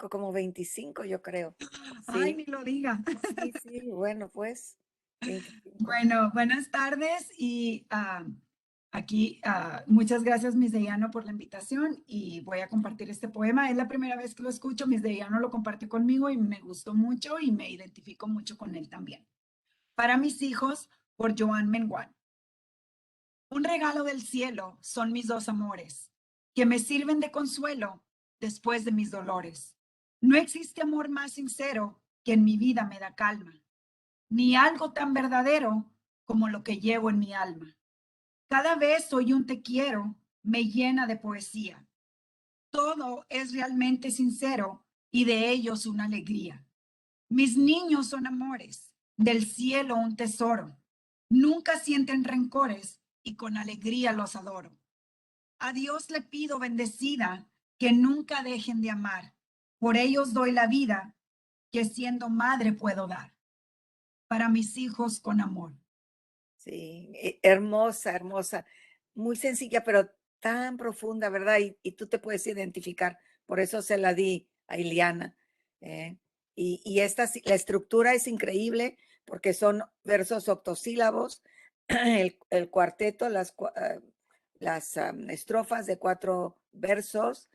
Como 25, yo creo. Ay, Sí, ni lo diga. sí, bueno, pues, 25. Bueno, buenas tardes y aquí muchas gracias, Miss Deyano, por la invitación, y voy a compartir este poema. Es la primera vez que lo escucho. Miss Deyano lo compartió conmigo y me gustó mucho y me identifico mucho con él también. Para mis hijos, por Joan Mengual. Un regalo del cielo son mis dos amores, que me sirven de consuelo después de mis dolores. No existe amor más sincero que en mi vida me da calma, ni algo tan verdadero como lo que llevo en mi alma. Cada vez oí un te quiero me llena de poesía. Todo es realmente sincero y de ellos una alegría. Mis niños son amores, del cielo un tesoro. Nunca sienten rencores y con alegría los adoro. A Dios le pido bendecida que nunca dejen de amar. Por ellos doy la vida que siendo madre puedo dar. Para mis hijos con amor. Sí, hermosa, hermosa. Muy sencilla, pero tan profunda, ¿verdad? Y tú te puedes identificar. Por eso se la di a Ileana. Y la estructura es increíble porque son versos octosílabos, el cuarteto, las estrofas de 4 versos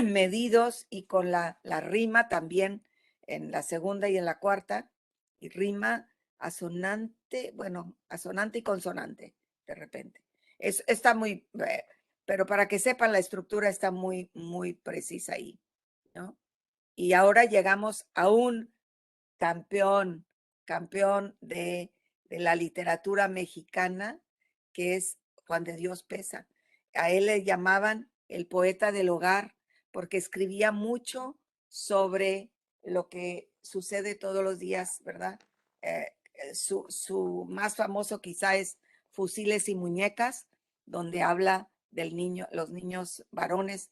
medidos y con la rima también en la segunda y en la cuarta, y rima asonante, bueno, asonante y consonante de repente. Está muy, pero para que sepan, la estructura está muy, muy precisa ahí, ¿no? Y ahora llegamos a un campeón, campeón de la literatura mexicana, que es Juan de Dios Pesa. A él le llamaban el poeta del hogar, porque escribía mucho sobre lo que sucede todos los días, ¿verdad? Su más famoso quizá es Fusiles y Muñecas, donde habla del niño, los niños varones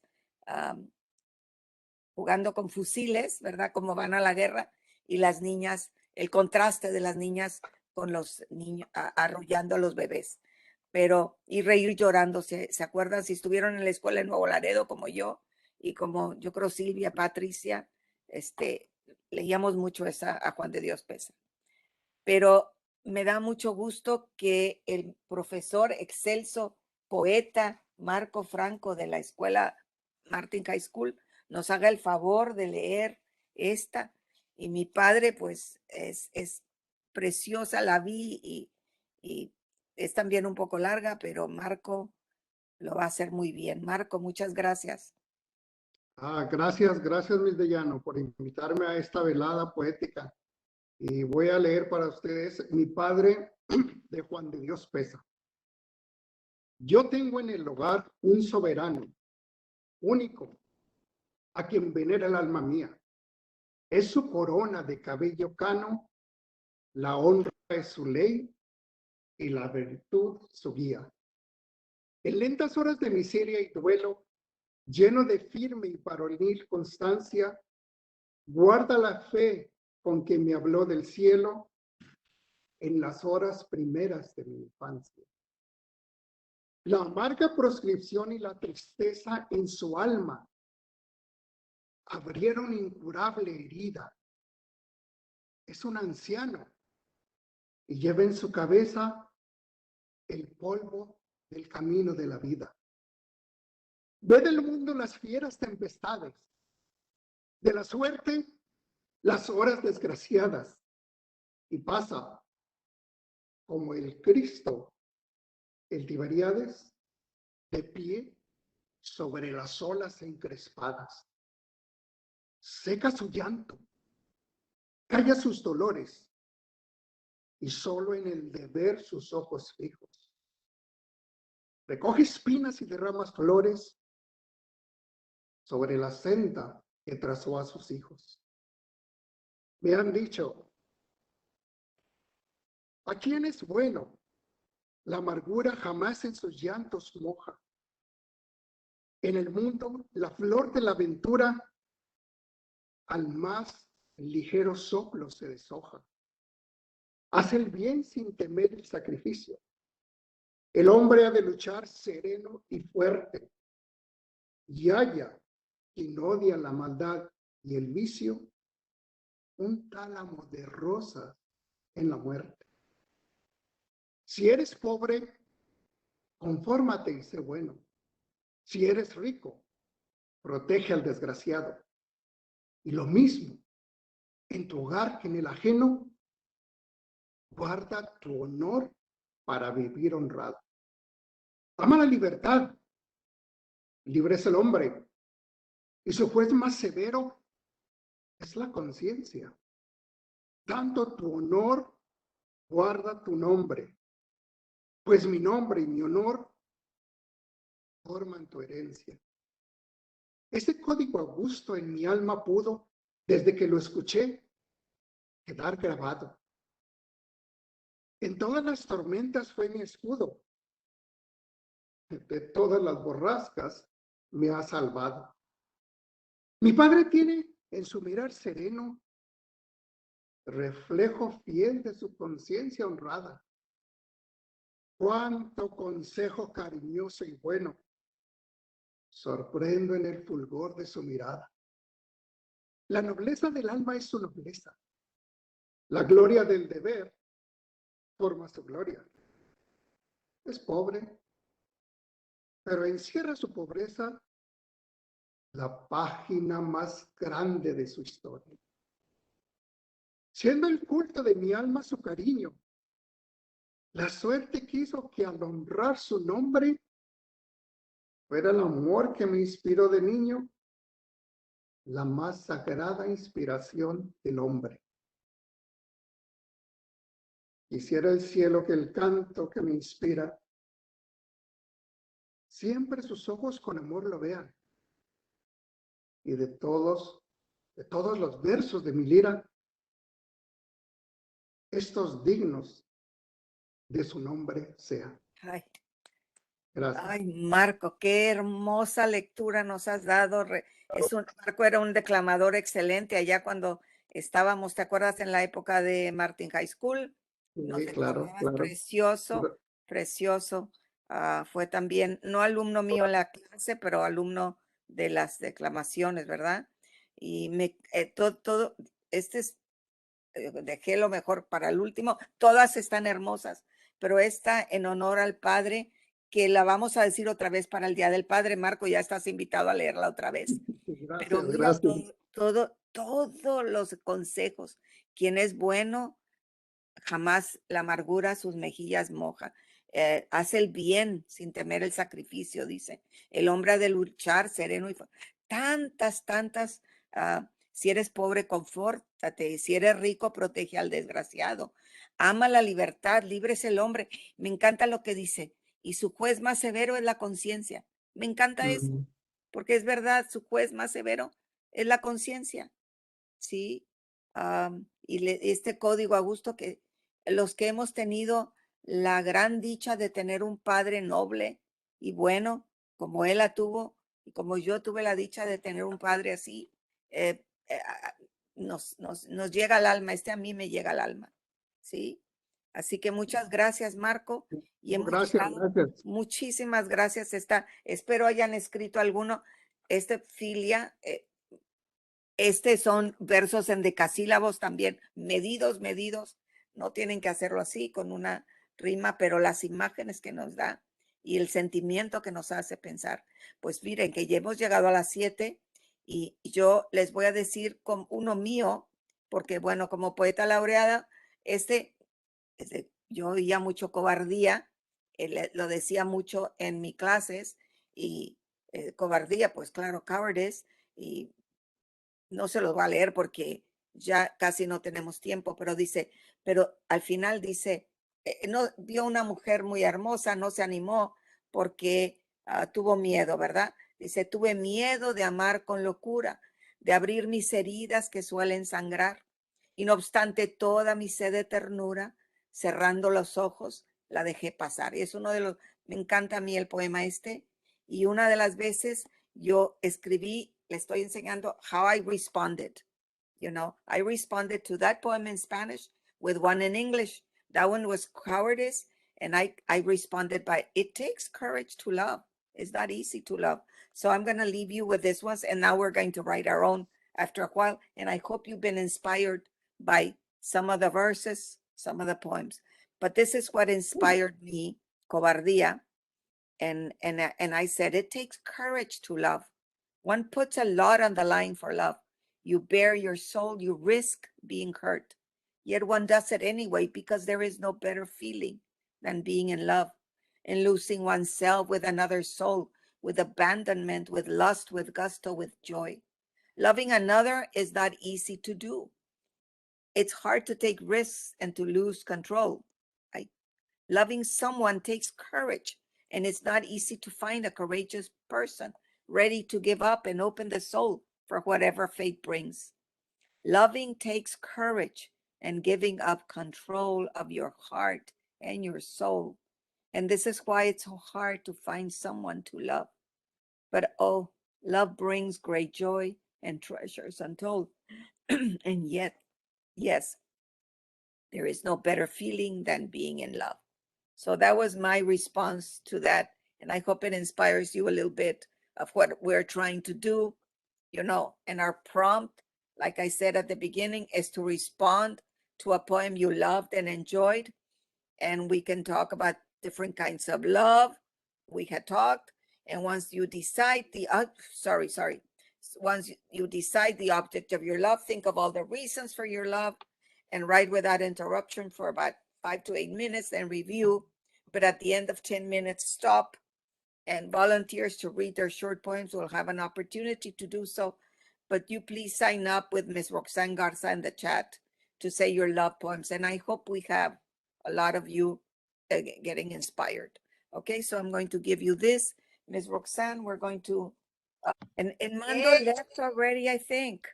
jugando con fusiles, ¿verdad? Como van a la guerra, y las niñas, el contraste de las niñas con los niños, arrullando a los bebés. Pero, y reír llorando, ¿se acuerdan? Si estuvieron en la escuela en Nuevo Laredo como yo, y como yo creo Silvia, Patricia, leíamos mucho a Juan de Dios Pesa. Pero me da mucho gusto que el profesor excelso, poeta Marco Franco de la escuela Martin High School nos haga el favor de leer esta. Y mi padre, pues, es preciosa, la vi y es también un poco larga, pero Marco lo va a hacer muy bien. Marco, muchas gracias. Gracias, Miss de Llano, por invitarme a esta velada poética. Y voy a leer para ustedes Mi padre de Juan de Dios Pesa. Yo tengo en el hogar un soberano, único, a quien venera el alma mía. Es su corona de cabello cano, la honra es su ley y la virtud su guía. En lentas horas de miseria y duelo, lleno de firme y varonil constancia, guarda la fe con que me habló del cielo en las horas primeras de mi infancia. La amarga proscripción y la tristeza en su alma abrieron incurable herida. Es un anciano y lleva en su cabeza el polvo del camino de la vida. Ve del mundo las fieras tempestades, de la suerte las horas desgraciadas, y pasa como el Cristo, el Tiberíades, de pie sobre las olas encrespadas. Seca su llanto, calla sus dolores, y solo en el deber sus ojos fijos. Recoge espinas y derrama flores sobre la senda que trazó a sus hijos. Me han dicho, ¿a quién es bueno? La amargura jamás en sus llantos moja. En el mundo, la flor de la aventura al más ligero soplo se deshoja. Hace el bien sin temer el sacrificio. El hombre ha de luchar sereno y fuerte. Y haya quien odia la maldad y el vicio, un tálamo de rosas en la muerte. Si eres pobre, confórmate y sé bueno. Si eres rico, protege al desgraciado. Y lo mismo, en tu hogar que en el ajeno, guarda tu honor para vivir honrado. Ama la libertad, libre es el hombre, y su juez más severo es la conciencia. Tanto tu honor guarda tu nombre, pues mi nombre y mi honor forman tu herencia. Ese código augusto en mi alma pudo, desde que lo escuché, quedar grabado. En todas las tormentas fue mi escudo. De todas las borrascas me ha salvado. Mi padre tiene en su mirar sereno reflejo fiel de su conciencia honrada. Cuánto consejo cariñoso y bueno sorprendo en el fulgor de su mirada. La nobleza del alma es su nobleza. La gloria del deber forma su gloria. Es pobre, pero encierra su pobreza la página más grande de su historia. Siendo el culto de mi alma su cariño, la suerte quiso que al honrar su nombre fuera el amor que me inspiró de niño, la más sagrada inspiración del hombre. Quisiera el cielo que el canto que me inspira, siempre sus ojos con amor lo vean. Y de todos los versos de mi lira, estos dignos de su nombre sean. Ay, Gracias. ay, Marco, qué hermosa lectura nos has dado. Marco era un declamador excelente allá cuando estábamos, ¿te acuerdas? En la época de Martin High School. Nos Sí, claro, declamabas claro. precioso, precioso. Fue también, no alumno mío en la clase, pero alumno de las declamaciones, ¿verdad? Y todo, dejé lo mejor para el último. Todas están hermosas, pero esta en honor al Padre, que la vamos a decir otra vez para el Día del Padre. Marco, ya estás invitado a leerla otra vez. Pero Gracias, mira gracias. todos los consejos. Quien es bueno, jamás la amargura sus mejillas moja. Hace el bien sin temer el sacrificio, dice. El hombre ha de luchar sereno y tantas. Si eres pobre, confórtate. Si eres rico, protege al desgraciado. Ama la libertad, libre es el hombre. Me encanta lo que dice. Y su juez más severo es la conciencia. Me encanta eso, porque es verdad, su juez más severo es la conciencia. ¿Sí? Este código a gusto que los que hemos tenido la gran dicha de tener un padre noble y bueno, como él la tuvo y como yo tuve la dicha de tener un padre así, nos llega al alma, a mí me llega al alma, ¿sí? Así que muchas gracias, Marco, y hemos Gracias, llegado, gracias. muchísimas gracias. Espero hayan escrito alguno, filia, son versos en decasílabos también, medidos, no tienen que hacerlo así con una rima, pero las imágenes que nos da y el sentimiento que nos hace pensar. Pues miren que ya hemos llegado a las 7 y yo les voy a decir con uno mío, porque bueno, como poeta laureada, yo oía mucho cobardía, lo decía mucho en mis clases y cobardía, pues claro, cowardice, y no se los va a leer porque ya casi no tenemos tiempo, pero al final dice, no vio una mujer muy hermosa, no se animó porque tuvo miedo, ¿verdad? Dice, tuve miedo de amar con locura, de abrir mis heridas que suelen sangrar. Y no obstante toda mi sed de ternura, cerrando los ojos, la dejé pasar. Y es me encanta a mí el poema y una de las veces yo escribí, le estoy enseñando how I responded. I responded to that poem in Spanish with one in English. That one was cowardice. And I responded by, it takes courage to love. It's not easy to love. So I'm going to leave you with this one. And now we're going to write our own after a while. And I hope you've been inspired by some of the verses, some of the poems. But this is what inspired me, Cobardía. And I said, it takes courage to love. One puts a lot on the line for love. You bare your soul, you risk being hurt. Yet one does it anyway because there is no better feeling than being in love and losing oneself with another soul, with abandonment, with lust, with gusto, with joy. Loving another is not easy to do. It's hard to take risks and to lose control. Loving someone takes courage, and it's not easy to find a courageous person ready to give up and open the soul for whatever fate brings. Loving takes courage and giving up control of your heart and your soul. And this is why it's so hard to find someone to love. But oh, love brings great joy and treasures untold. And yet, yes, there is no better feeling than being in love. So that was my response to that. And I hope it inspires you a little bit of what we're trying to do, you know, and our prompt, like I said at the beginning, is to respond to a poem you loved and enjoyed. And we can talk about different kinds of love. We had talked. And once you decide once you decide the object of your love, think of all the reasons for your love and write without interruption for about 5 to 8 minutes and review. But at the end of 10 minutes, stop, and volunteers to read their short poems will have an opportunity to do so. But you please sign up with Ms. Roxanne Garza in the chat to say your love poems. And I hope we have a lot of you getting inspired. Okay, so I'm going to give you this. Ms. Roxanne, we're going to, and Mando left already, I think.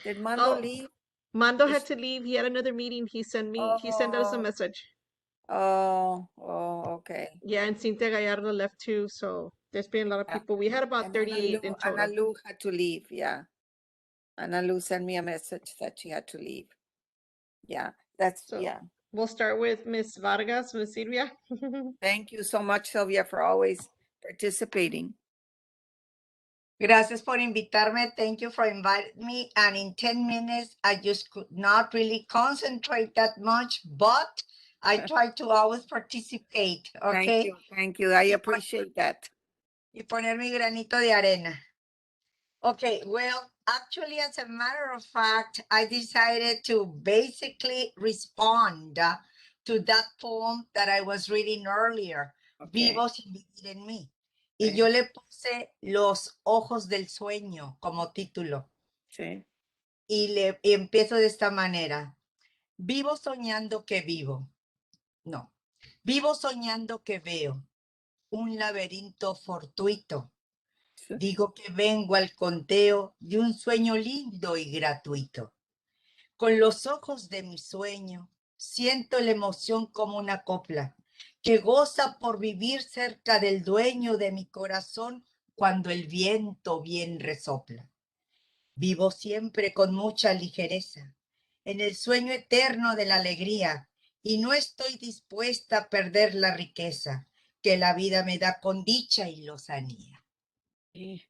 Did Mando leave? Mando had to leave. He had another meeting. He sent us a message. Oh, okay. Yeah, and Cynthia Gallardo left too, so there's been a lot of people. We had about And 38 in total. Ana Lu had to leave, yeah. Ana Lu sent me a message that she had to leave. Yeah, So yeah. we'll start with Miss Vargas, Miss Silvia. Thank you so much, Sylvia, for always participating. Gracias por invitarme. Thank you for inviting me. And in 10 minutes, I just could not really concentrate that much, but I try to always participate. Okay. Thank you. I appreciate that. Y poner mi granito de arena. Okay, well, actually, as a matter of fact, I decided to basically respond to that poem that I was reading earlier, Okay. Vivo sin vivir en mí. Y yo le puse Los ojos del sueño como título. Sí. Y empiezo de esta manera. Vivo soñando que vivo. No. Vivo soñando que veo un laberinto fortuito. Digo que vengo al conteo de un sueño lindo y gratuito. Con los ojos de mi sueño, siento la emoción como una copla que goza por vivir cerca del dueño de mi corazón cuando el viento bien resopla. Vivo siempre con mucha ligereza, en el sueño eterno de la alegría, y no estoy dispuesta a perder la riqueza que la vida me da con dicha y lozanía.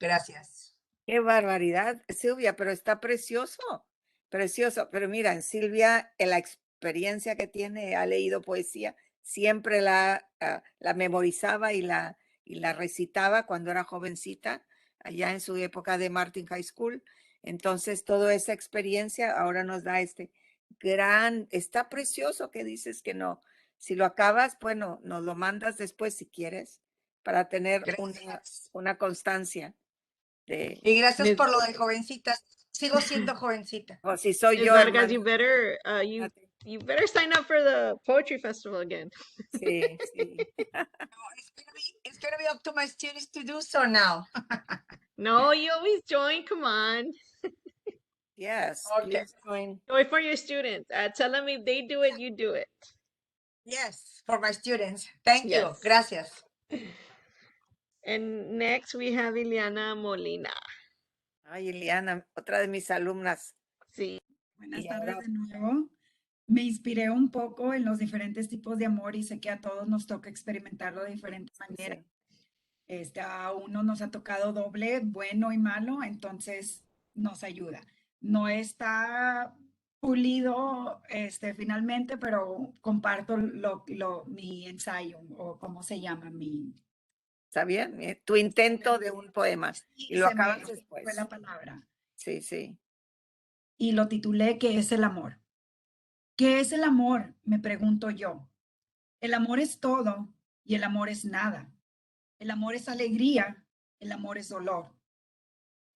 Gracias. Qué barbaridad, Silvia, pero está precioso, precioso. Pero mira, en Silvia, en la experiencia que tiene, ha leído poesía, siempre la memorizaba y la recitaba cuando era jovencita, allá en su época de Martin High School. Entonces, toda esa experiencia ahora nos da está precioso que dices que no. Si lo acabas, bueno, nos lo mandas después si quieres, para tener una constancia. Y gracias por lo de jovencita. Sigo siendo jovencita. O si soy yo, Vargas, hermana. you better sign up for the poetry festival again. Sí, sí. It's gonna be up to my students to do so now. No, you always join. Come on. Yes. Okay. Please join. Join for your students. Tell them if they do it, you do it. Yes, for my students. Thank you. Yes. Gracias. And next we have Ileana Molina. Ay, Ileana, otra de mis alumnas. Sí. Buenas tardes de nuevo. Me inspiré un poco en los diferentes tipos de amor y sé que a todos nos toca experimentarlo de diferente manera. A uno nos ha tocado doble, bueno y malo, entonces nos ayuda. No está pulido finalmente, pero comparto mi ensayo, o cómo se llama, ¿Está bien? Tu intento de un poema. Y lo acabas después. Fue la palabra. Sí, sí. Y lo titulé ¿Qué es el amor? ¿Qué es el amor? Me pregunto yo. El amor es todo y el amor es nada. El amor es alegría, el amor es dolor.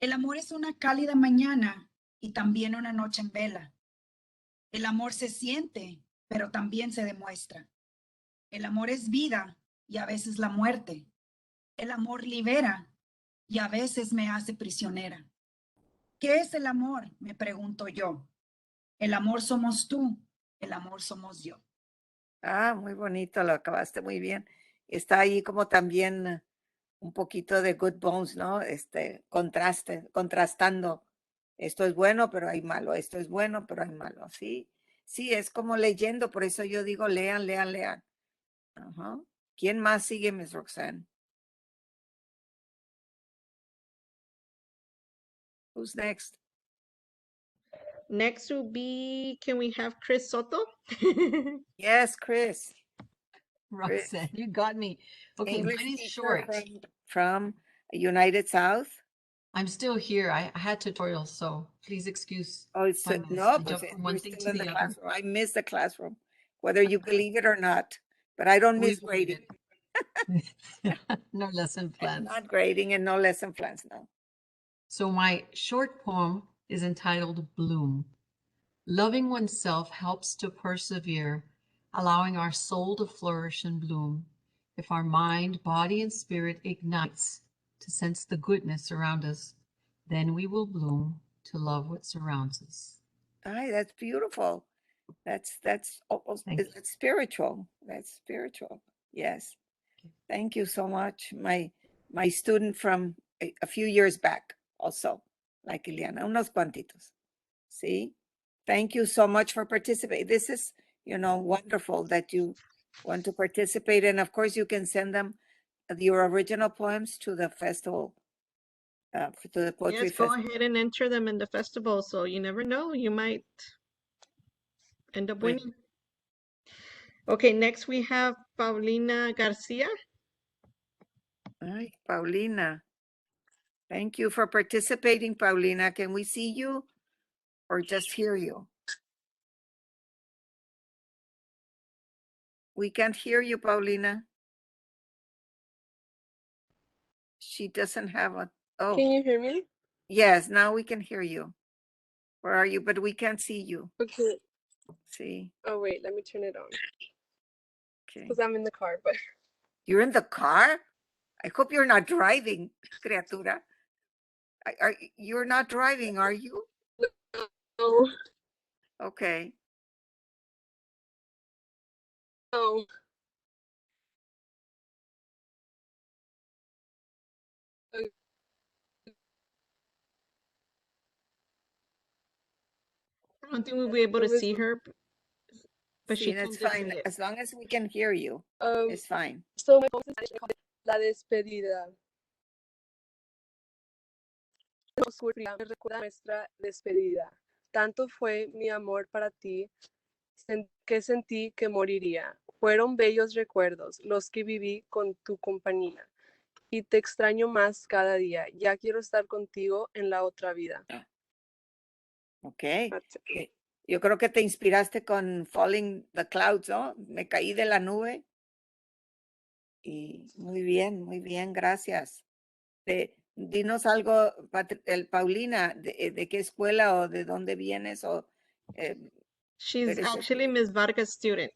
El amor es una cálida mañana y también una noche en vela. El amor se siente, pero también se demuestra. El amor es vida y a veces la muerte. El amor libera y a veces me hace prisionera. ¿Qué es el amor? Me pregunto yo. El amor somos tú, el amor somos yo. Ah, muy bonito, lo acabaste muy bien. Está ahí como también un poquito de Good Bones, ¿no? Contrastando. Esto es bueno, pero hay malo. Esto es bueno, pero hay malo. Sí, sí, es como leyendo. Por eso yo digo, lean, lean, lean. Ajá. ¿Quién más sigue, Miss Roxanne? Who's next? Next will be, can we have Chris Soto? Yes, Chris. Roxanne, you got me. Okay, English mine is teacher short. from United South. I'm still here. I had tutorials, so please excuse Oh, it's my mess. no, I pues jumped from you're one thing still to in the the other. classroom. I miss the classroom, whether you believe it or not. But I don't We miss believe grading. it. No lesson plans. Not grading and no lesson plans, no. So my short poem is entitled Bloom. Loving oneself helps to persevere, allowing our soul to flourish and bloom. If our mind, body, and spirit ignites to sense the goodness around us, then we will bloom to love what surrounds us. Ay, that's beautiful. That's almost Thank you. that's spiritual. That's spiritual. Yes. Thank you so much. My student from a few years back also, like Ileana, unos cuantitos. See? Thank you so much for participating. This is, wonderful that you want to participate. And of course, you can send them your original poems to the festival, to the Poetry Yes, go Festival. ahead and enter them in the festival. So you never know, you might end up Wait. winning. Okay, next we have Paulina Garcia. Ay, Paulina. Thank you for participating, Paulina. Can we see you or just hear you? We can't hear you, Paulina. She doesn't have a, oh, Can you hear me? yes, now we can hear you. Where are you? But we can't see you. Okay. See, Oh wait, let me turn it on okay. because I'm in the car. But You're in the car? I hope you're not driving, criatura. You're not driving, are you? no, Okay. no. I don't think we'll be able to So see her, but See, she that's can just fine. say it. As long as we can hear you, it's fine. So my poem is in Spanish, I call it La despedida. Oscuridad me recuerda nuestra despedida. Tanto fue mi amor para ti que sentí que moriría. Fueron bellos recuerdos los que viví con tu compañía. Y te extraño más cada día. Ya quiero estar contigo en la otra vida. Okay. That's it. Yo creo que te inspiraste con Falling the Clouds, ¿no? Me caí de la nube. Y muy bien, gracias. Dinos algo, Paulina, de qué escuela o de dónde vienes o She's eres actually Ms. Vargas' student.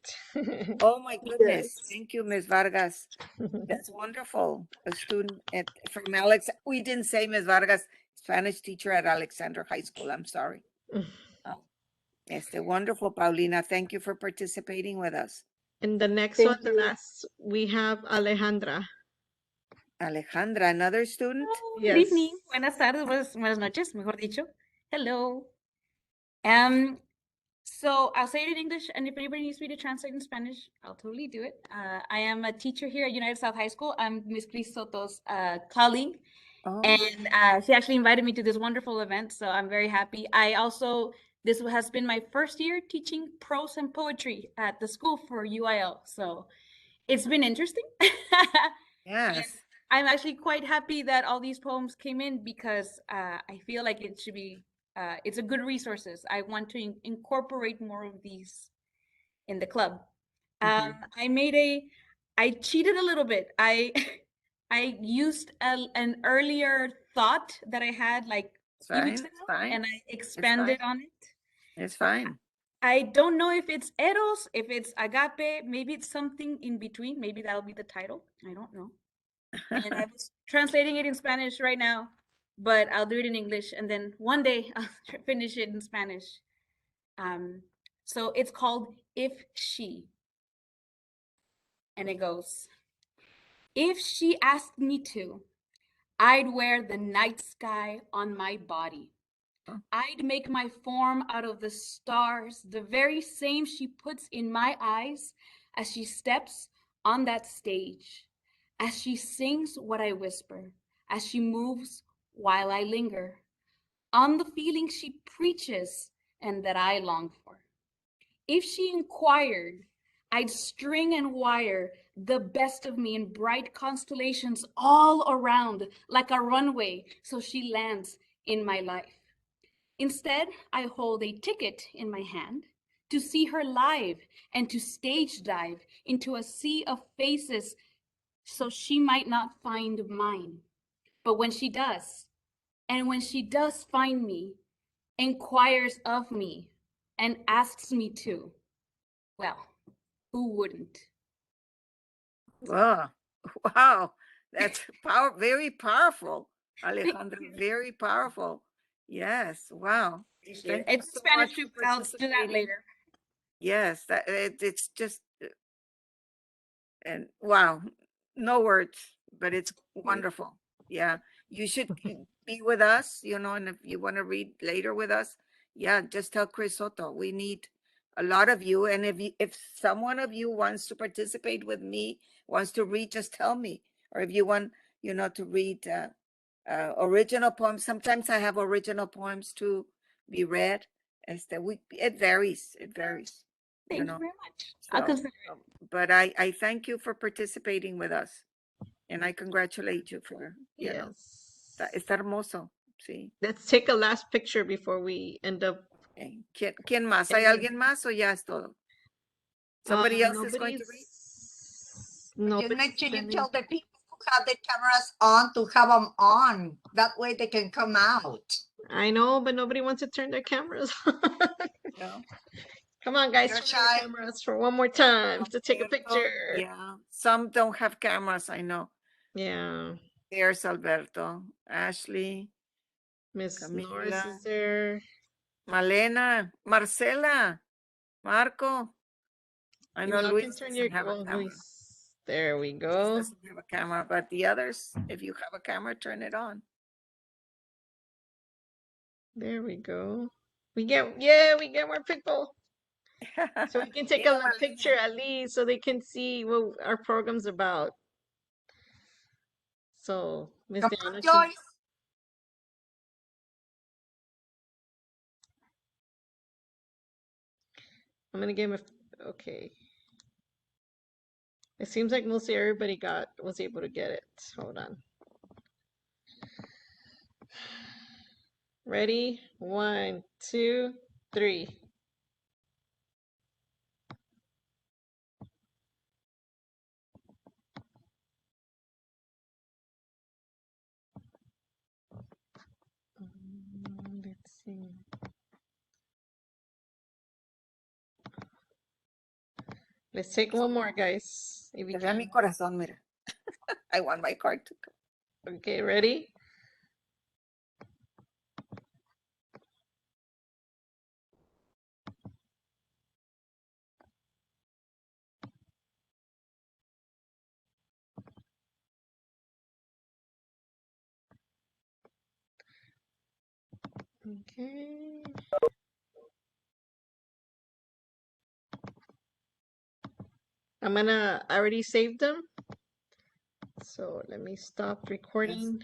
Oh my goodness. Yes. Thank you, Ms. Vargas. That's wonderful. A student from Alex. We didn't say Ms. Vargas, Spanish teacher at Alexander High School. I'm sorry. Wonderful, Paulina. Thank you for participating with us. And the next Thank one, the you. last, we have Alejandra. Alejandra, another student? Yes. Good evening. Buenas tardes, buenas noches, mejor dicho. Hello. So I'll say it in English, and if anybody needs me to translate in Spanish, I'll totally do it. I am a teacher here at United South High School. I'm Miss Cris Soto's colleague, and she actually invited me to this wonderful event, so I'm very happy. This has been my first year teaching prose and poetry at the school for UIL, so it's been interesting. Yes. I'm actually quite happy that all these poems came in because I feel like it should be, it's a good resources. I want to incorporate more of these in the club. I cheated a little bit. I used an earlier thought that I had like a few weeks ago, and I expanded on it. It's fine. I don't know if it's eros, if it's agape, maybe it's something in between. Maybe that'll be the title. I don't know. And I was translating it in Spanish right now, but I'll do it in English, and then one day I'll finish it in Spanish. So it's called If She. And it goes, if she asked me to, I'd wear the night sky on my body. I'd make my form out of the stars, the very same she puts in my eyes as she steps on that stage, as she sings what I whisper, as she moves while I linger. on the feelings she preaches and that I long for. If she inquired, I'd string and wire the best of me in bright constellations all around like a runway so she lands in my life. Instead, I hold a ticket in my hand to see her live and to stage dive into a sea of faces so she might not find mine. But when she does, and when she does find me, inquires of me, and asks me to, well, who wouldn't? Oh, wow. That's very powerful, Alejandra. Very powerful. Yes. Wow. Appreciate it. Thank you It's so Spanish much too, for but I'll do that participating. later. Yes, it's just and wow, no words, but it's wonderful. Yeah, you should be with us, and if you want to read later with us, yeah, just tell Chris Soto. We need a lot of you, and if someone of you wants to participate with me, wants to read, just tell me. Or if you want, to read original poems. Sometimes I have original poems to be read. It varies. It varies. Thank you very much. I'll So, consider it. but I thank you for participating with us, and I congratulate you for, Yes. está hermoso, sí. Let's take a last picture before we end up. Okay. ¿Quién más? ¿Hay alguien más o ya es todo? Somebody else is going to read? Just make sure you tell the people who have the cameras on to have them on. That way they can come out. I know, but nobody wants to turn their cameras on. No. Come on, guys, You're turn your shy. cameras for one more time to take a Alberto, picture. yeah, some don't have cameras, I know. Yeah. There's Alberto, Ashley, Miss Norris Camila, is there. Malena, Marcela, Marco. I know Y'all can Luis turn your, doesn't have a well, camera. Luis. There we Luis go. doesn't have a camera, but the others, if you have a camera, turn it on. There we go. We get more people. So we can take Yeah, a picture at least so they can see what our program's about. So, Miss Come Diana, on, Joyce. I'm gonna give him okay. It seems like mostly everybody was able to get it. Hold on. Ready? 1, 2, 3. Let's see. Let's take one more, guys. If we Te vea mi can. corazón, mira. I want my card to come. Okay, ready? Okay. I already saved them. So let me stop recording.